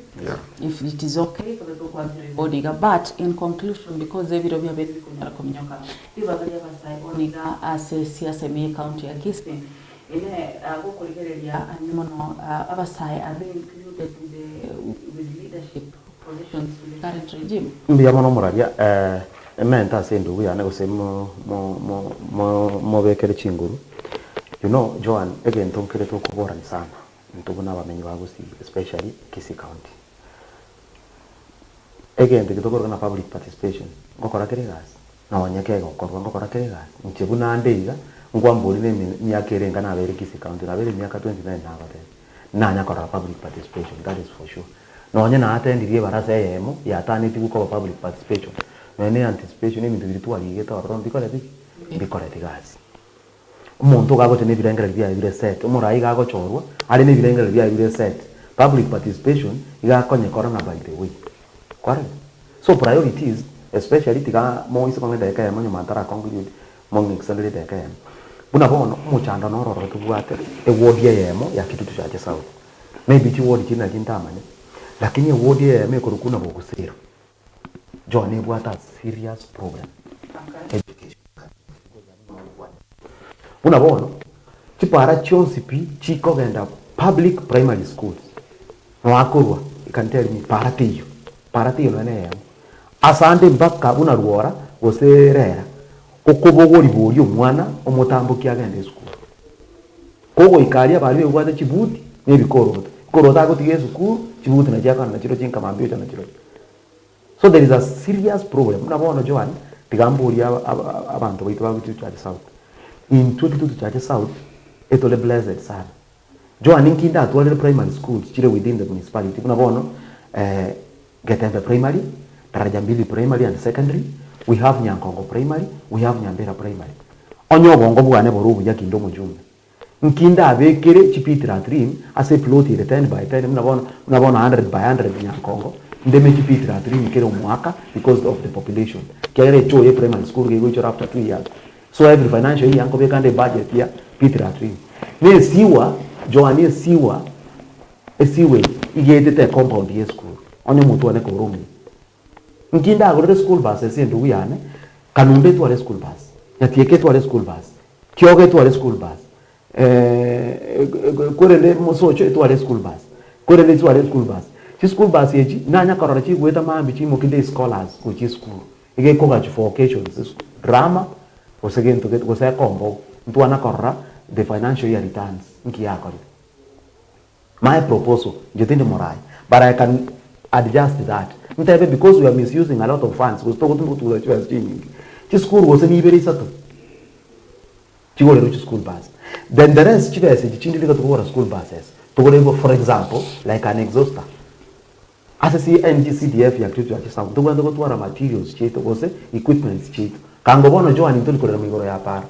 if it is okay for the local body but in conclusion because every of you have been kunyara kominyoka ibagari abasai oniga assess me county ya Kisii ile gukuligereria animono abasai are included with leadership positions in the current regime mbiya mono muraria menta sendo buya nego semo mo bekere chinguru you know Joan again tonkere to kubora ni sana ntubona abamenyi bagusi especially Kisii County again tikitokora na public participation ngokora keregas na wanyake ngokora keregas ntibuna ndeiga ngwamburi ne myaka erenga na bere Kisii County na bere myaka 29 na bere na nyakora public participation that is for sure no nyana atendirie barasa yemo yataniti guko public participation no ne anticipation ni bintu bitu aligeta warondi kole bikore tigazi umuntu gagotene birengera bya bire set umurai gagochorwa ari ne birengera bya bire set public participation igakonye corona by the way correct so priorities especially tiga mo isi konge deka ya monyo mantara conclude mo accelerate deka ya buna bono umuchanda nororo tubwate e ward yemo ya kitu tuchache south maybe ti ward kina kintamane lakini e ward yemo kurukuna bogusiro jo ne bwata serious problem education buna bono chipara chonsi pi chiko genda public primary schools no akorwa you can tell me paratiyo nene yemo asande mpaka una ruora goserera kokobogori bori omwana omotambuki agende school kogo ikaria bari bwate chibuti ne bikorota gotige school chibuti na jaka na chiro chinka mambio chana chiro so there is a serious problem unabona Joan tigambori abantu baitu bagutu cha south in 22 cha south etole blessed sana Joan inkinda atwale primary schools chire within the municipality unabona Getembe primary daraja mbili primary and secondary we have Nyankongo primary we have Nyambera primary onyo bongo bwane borubu ya kindo mujumbe nkinda abekere chipitira dream ase plot ile 10 by 10 mnabona 100 by 100 Nyankongo ndeme chipitira dream kero mwaka because of the population kere cho ye primary school ge go after 2 years so every financial year yanko bekande budget ya pitira dream ne siwa Joanie siwa esiwe igete compound ye school onyo mutu ane ko room nkinda agore school bus esendo uyane kanunde tu ale school bus yatieke tu ale school bus kyoge tu ale school bus korele mosocho tu ale school bus korele tu ale school bus chi school bus yeji nanya karora chi gweta mambi chi mokinde scholars ko chi school ige ko gachi for occasions drama osegento ke ko sa kombo mtu anakorra the financial year returns nki yakori my proposal jotinde morai but I can adjust that because we are misusing a lot of funds because to the church chi school was any very sato chi go to school bus then the rest chi bese chi ndile to go school buses to go for example like an exhauster as see NGCDF ya kitu ya sababu to go to materials chi to go se equipment chi kango bono jo ani to ko migoro ya par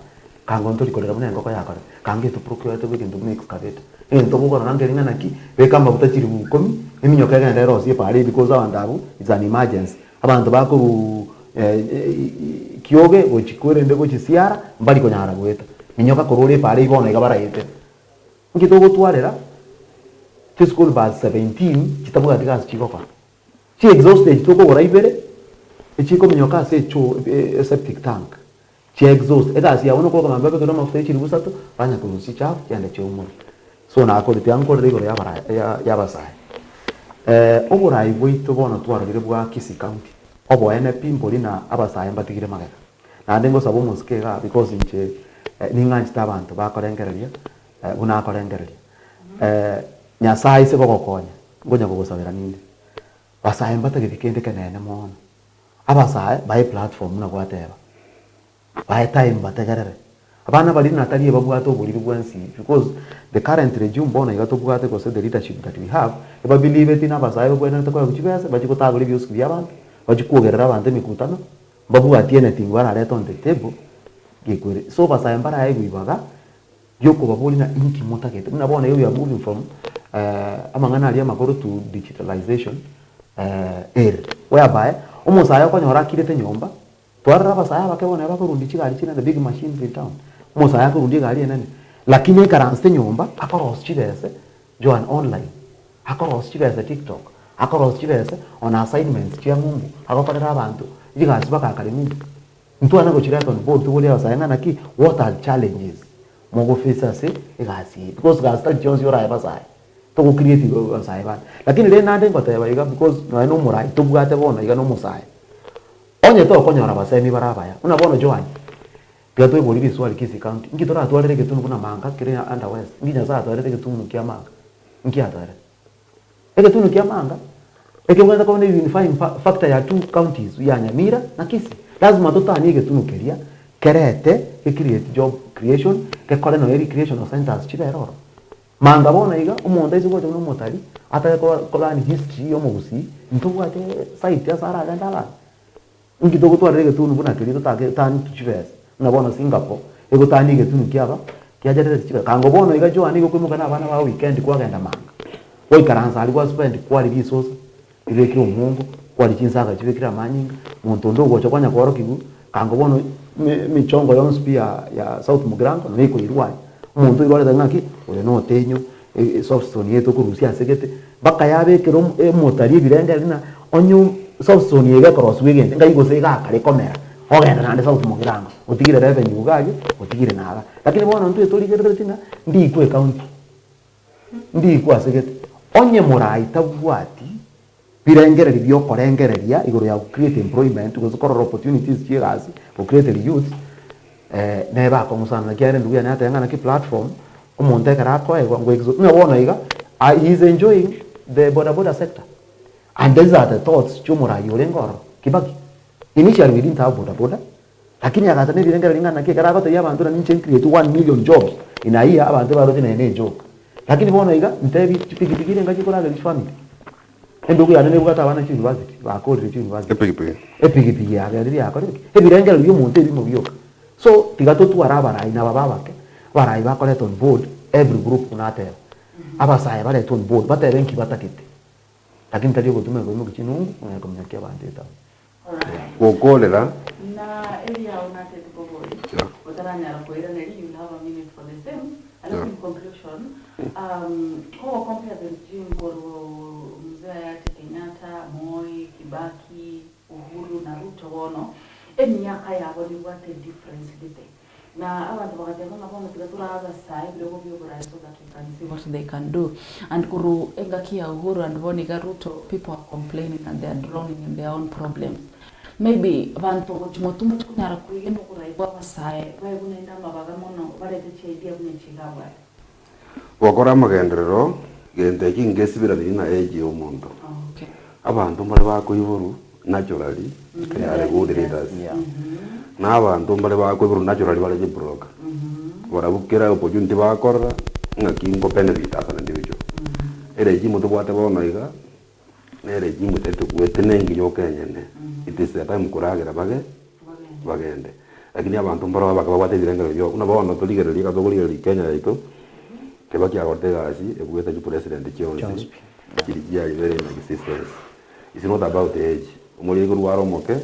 kango to ko mna ngoko ya kare kange to procure to begin to make excavator to go na ngeringa naki we kama butachiri bukomi eminyoka genda rosi pare because abandabu it's an emergency abantu bakuru kioge gochikore ndego chisiara mbali konyara gweta minyoka korore pare ibona igabara yete ngito gotwarera to school bus 17 kitabuga digas chikopa chi exhausted to go raibere echiko minyoka se cho septic tank chi exhaust edasi ya uno ko kama mbebe kama mafuta chiri busato banya kurusi chafu yande chomo so na ko tianko rigo ya bara ya basai oburai bwitu bono twarugire bwa Kisii County obo NP mbori na abasaya mbatigire mageka na ndengo sabo muskega because nje ninganji tabantu bakorengereria unakorengereria nyasai se gogokonya ngonya gogosabira ninde basaya mbatagire kende kenene mono abasaya by platform na gwateba by time batagarere abana bali natali babwato buli bwansi because the current regime bona igato bwate ko the leadership that we have eba believe it in abasaya bwena to ko kuchibesa bachiko tagori bios kibya abantu bachikuogerera abantu mikutano babwati anything bara leto on the table gekure so basaya mbara ayigwibaga yoko babuli na inki motagete mnabona you are moving from amangana ali amakoro to digitalization whereby umusaya ko nyora kirete nyomba twara basaya bakebona bakorundi chigari china the big machines in town musaya kurundi gari enene lakini karanste nyomba akoros chibese joan online akoros chibese TikTok akoros chibese on assignments chia mungu akokorera abantu igasi bakakare mungu mtu ana gochira on board to wole basaya na ki what are challenges mogo face se igasi because gas ta jones yora basaya to go create basaya ba lakini le nande ngota ya because no murai to bugate bona iga no musaya onye to konyora basemi barabaya unabona joan gato iboli biswali Kisii County ngitora atwalere ketunu kuna manga kire under west nginya za atwalere ketunu kia manga ngia atwalere eketunu kia manga ekeweza kwa unifying factor ya two counties ya Nyamira na Kisii lazima tutani ketunu keria kerete ke create job creation ke kole no recreation centers chiberoro manga bona iga umonda izugo no motari ata ko ni history yo mugusi ntubwate site ya sara gandala ngito gutwarire ketunu kuna kiri tutake tani tuchibese unabona Singapore ego tani ketunu kiaba kiajarete chika kango bono igajo ani gukwimuka na bana ba weekend kwagenda manga oi karanza alikuwa spend kwali resource ile kiro mungu kwali chinsaga chibekira manyinga muntu ndo gocho kwanya kwaro kigu kango bono michongo yonse pia ya South Mugrango niko irwai muntu irwale ngaki ule no tenyo softstone yetu kurusia segete baka yabe kero motari birenge rina onyu softstone yega cross weekend ngai go sega kare komera ogenda nande South Mugrango utigire revenue gage utigire naga lakini bona ntu etoligerere tina ndi ku county ndi ku asegete onye murai tabwati birengereri byo korengereria igoro ya create employment gukora opportunities chigasi for create youth neba ko musana kiare ndugu ya nata yangana ki platform umuntu ekarako ngo exo no wona iga he is enjoying the boda sector and these are the thoughts chumura yolengoro kibaki initially we didn't have boda lakini akatane birengera lingana ki karako te yabantu na ninche create 1 million jobs in a year abantu barote na ene job lakini bona iga ntebi pikipiki ngaji kola le family ndugu ya nene bugata abana chi university ba college university epikipiki ya gari ya ko ebirengera byo muntu ebimo byo so tigato tu arabara ina baba bake barai bakolet on board every group unatera abasaya bale on board baterenki batakete lakini tali ko tume ko mukichinungu ko mnyakia bandeta Kukolera na area unatete ko boy utaranya ko ira neri you have a minute for the same and in conclusion how compare the gym for mzee Kenyatta Moi Kibaki Uhuru na Ruto wono emyaka yabo ni what a difference dite na abantu bakajya ngabona tugaturaza sai byo byobora so that we can see what they can do and kuru engakia Uhuru and Boniga Ruto people are complaining and they are drowning in their own problems maybe abantu kuchimotumu kunyara kuyendo kuraibwa basai bae kunenda mabaga mono barete chedia kunechigabwa wakora magenderero gende kingesibira bina age omuntu okay abantu mbale bakoiburu naturally kare good leaders n'abantu mbale bakoiburu naturally bale broker barabukira opportunity bakora ngakingo benefit asa individual ere jimu tubwate bona iga nere jimu tetu wetenengi yokenyene it is the time kuragira bagende lakini abantu mbara bakabwate direngero byo kuna bona toligere katogoliga Kenya yaito Kibaki Ortega asi ebueta ju president Chonzi kirija ibere na existence is not about age umuri gurwaro moke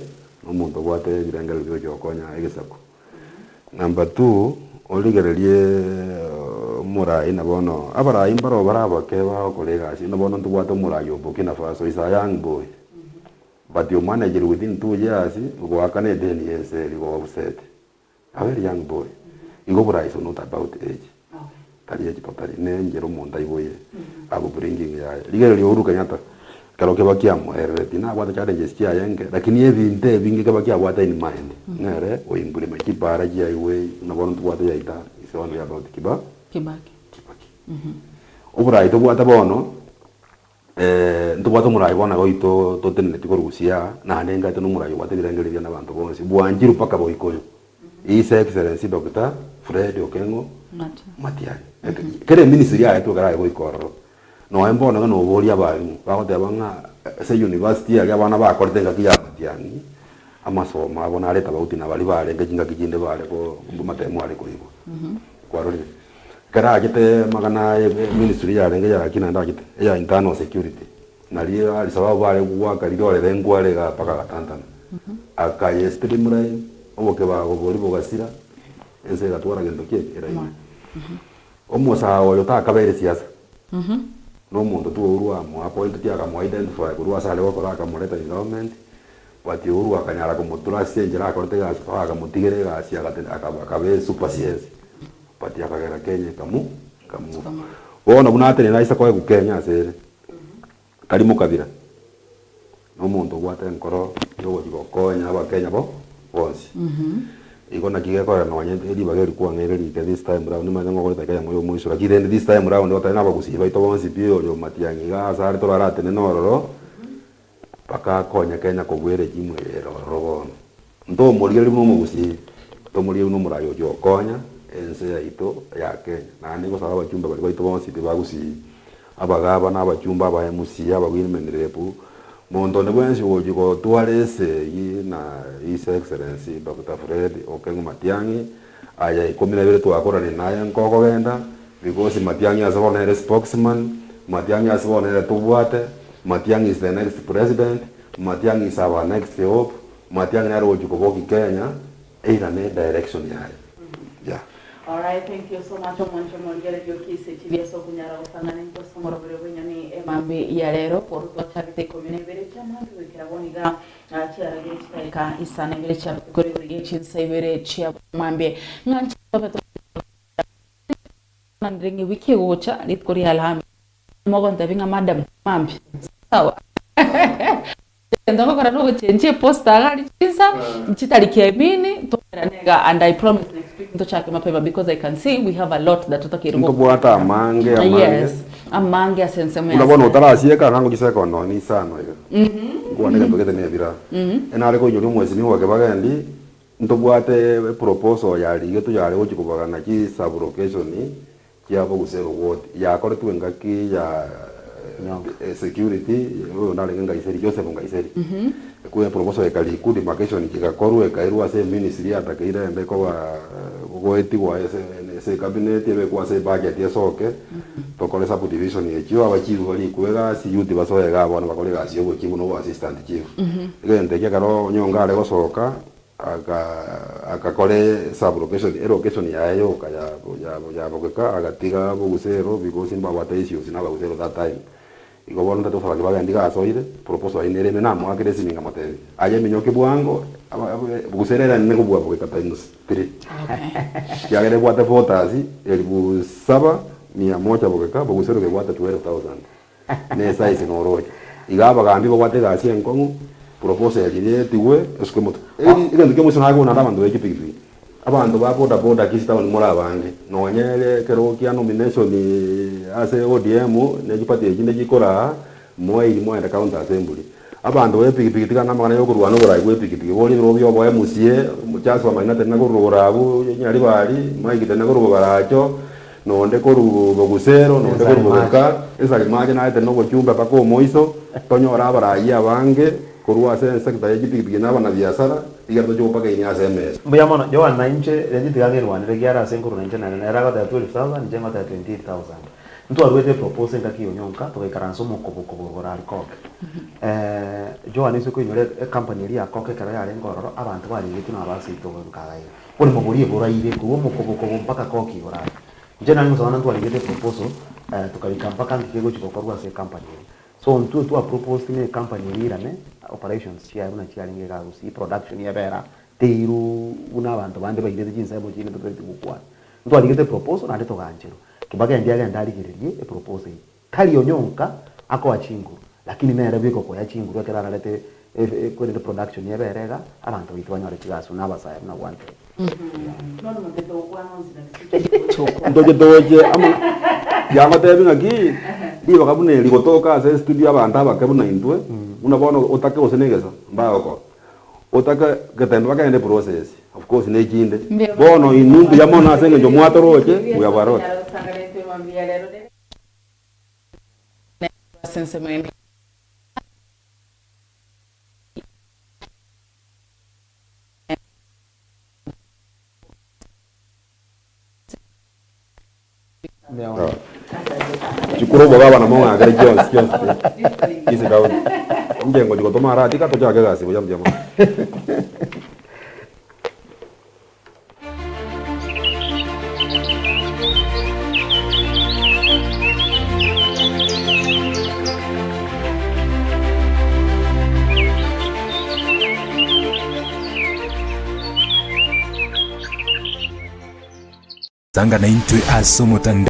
umuntu gwate direngero byo jokonya egesako number 2 oligererie murai na bono abara imbaro baraba ke ba kolega asi na bono tugwate murai Burkina Faso is a young boy but your manager within 2 years go akane then yes go upset a very young boy ingo murai is not about age tali age totally ne ngero monta iboye abo bringing ya ligero Uhuru Kenyatta karo ke bakia moereti na bwata challenges chia yenge lakini evinte bingi ke bakia bwata in mind ngere o implement kipara jia iwe na bono bwata ya ita is only about Kibaki obrai to bwata bono ndo bwata murai bona goito to tenne tikorusia na nenga teno murai bwata birangeria na bantu bonse bwanjiru paka boikoyo His Excellency Dr. Fred Okengo Matiang'i kere ministry ya to gara goikoro no embona no boria banyu bagoteba nga se university ya bana ba kortenga kiya Matiang'i amasoma abona aleta bauti na bali bare ngejinga kijinde bare ko matemo ale ko ibo kwarori kara agite magana ministry ya renge ya kina ndagite ya internal security na lia alisaba bare gwa kariro le dengwa le ga paka gatantana akaye streamline oboke ba gobori bogasira ense gatwara gendo kie era omusa oyo takabere siasa no muntu tu urua mo appoint tia ka mo identify kurua sale ko ka mo leta government wati urua kanyara ko mutura senjera ko tega ka mutigere ga sia ka be super science pati akagera Kenya kamu bona bunatene na isa ko ku Kenya sere karimu kabira no muntu gwate nkoro yo gokonya aba Kenya bo bonsi igona kigeko na wanyende edi bageri kwa ngereri ke this time round ma ngo goreta kaya moyo mwisho lakini this time round otana bakusiba ito bonsi pio yo Matiang'i ga sare to rarate ne nororo paka konya Kenya ko gwere jimwe rogo ndo murieri mu mugusi to murieri no murayo jo konya ense ya ito ya Kenya na ningo saba bachumba bali ito bonsi bagusi abagaba na bachumba ba MC abagwimenrepu Mondo ne bwensi wojigo tuarese yi na His Excellency Dr. Fred Okengo Matiang'i aya 12 twakorana naye nkoko genda because Matiang'i asibonere spokesman, Matiang'i asibonere tubwate, Matiang'i is the next president, Matiang'i is our next hope, Matiang'i naro jukuboki Kenya, ila ne direction yae. Yeah. All right, thank you so much. Omonjo mongere yo kise chibiaso kunyara usangane kwa somoro bere wenyoni emambi ya lero poruto chabite komine bere chama wikira boniga chiara gechita ka isane bere cha kore bere chinse bere chia mambe nganchi bato nandringi wiki gocha litkori alham mogonta binga madam mambi sawa ndako kana no chenje posta gali chinsa nchitali kiamini to nega and I promise next week ndo chake mapema because I can see we have a lot that tutakiri ngo bwata amange yes amange asensemo ya unabona utarasiye kana ngo giseko no ni sano iga ngo nega togete ne bira enare ko nyuru mwezi ni wake bagendi ntobwate proposal ya lige to yale ochi kubagana ki sub location ya bogusero ward ya kore tuengaki ya security nale ngenga iseri Joseph Ngaiseri kuya proposal ya kali demarcation kikakoru ekairwa se ministry atakaira ndeko wa goeti wa ese cabinet ebe kwa se budget yesoke tokole subdivision yekyo abachiru bali kuega si yuti basoye ga bona bakole ga siyo kimu no assistant chief ngende kero nyongale gosoka akakole sub location yayo kaya bogeka agatiga bugusero because imba wataisio sinaba bugusero that time igobona ndato fala kibaga ndiga asoire proposal inere mena mo akiresi minga moteri aye minyoke bwango buguserera nne kubwa bogeka times 3 okay yagere bwate fotazi elibu 7,100 bogeka bugusero ke bwate 12,000 ne size no roje igaba gambi bwate gasi enkongu proposal ile tiwe eskemoto igende ke musana ko nada bando ekipiki abantu ba boda kisita bali mora bange nonyere kero kia nomination ase ODM ne gipati ekinde gikora moi enda counter assembly abantu epikipiki tikana magana yokurwa no gora epikipiki boli robyo boye musie muchaso mainate na kurura abu nyari bali mai kitana kurugo baracho nonde kurugo bogusero nonde kurugo ka esa limaje na ete no gochumba pako moiso tonyora baraya bange kurwa sense kitayipikipiki na bana biashara igato jo paka ini SMS mbuya mono jo wananche rendi tigagerwa ne regiara senkuru nanche na era ga 12,000 njenga 28,000 mtu arwete propose ngaki onyonka to ikaranso mokobokobo gorari koke jo anise ko inyore company ri akoke kara yare ngororo abantu bari gitu na basito nkagai buri muburi bora ire ko mokobokobo mpaka koki gorari jena ni mzana ntu alingete proposal tukabika mpaka ngikego chikokorwa se company so ntu tu propose ne company irane operations chia una chia linge ga usi production ya bera teiru una abantu bande bayire jinsa mo chine to tukwa ntu alingete proposal na leto ganjero kibaga ndiaga ndali kirelie e proposal kali onyonka ako achingu lakini mera biko ko yachingu rwekera nalete ko ne production ya berega abantu bitwanya le chigasu na basaya na wante nono mteto kwa nonzi ndoje doje ama yama tebi ngaki diba kabune ligotoka se studio abantu abakabuna intwe unabona utake usenegeza mbayo ko utake gatendo bakaende process of course ne jinde bono inundu yamona asenge njo mwatoroje uyabarote chukuru baba na monga gari Jones kisi kawo njengo jiko tomara atika to jaga gasi bojam jama Sanga na intwe asomotanda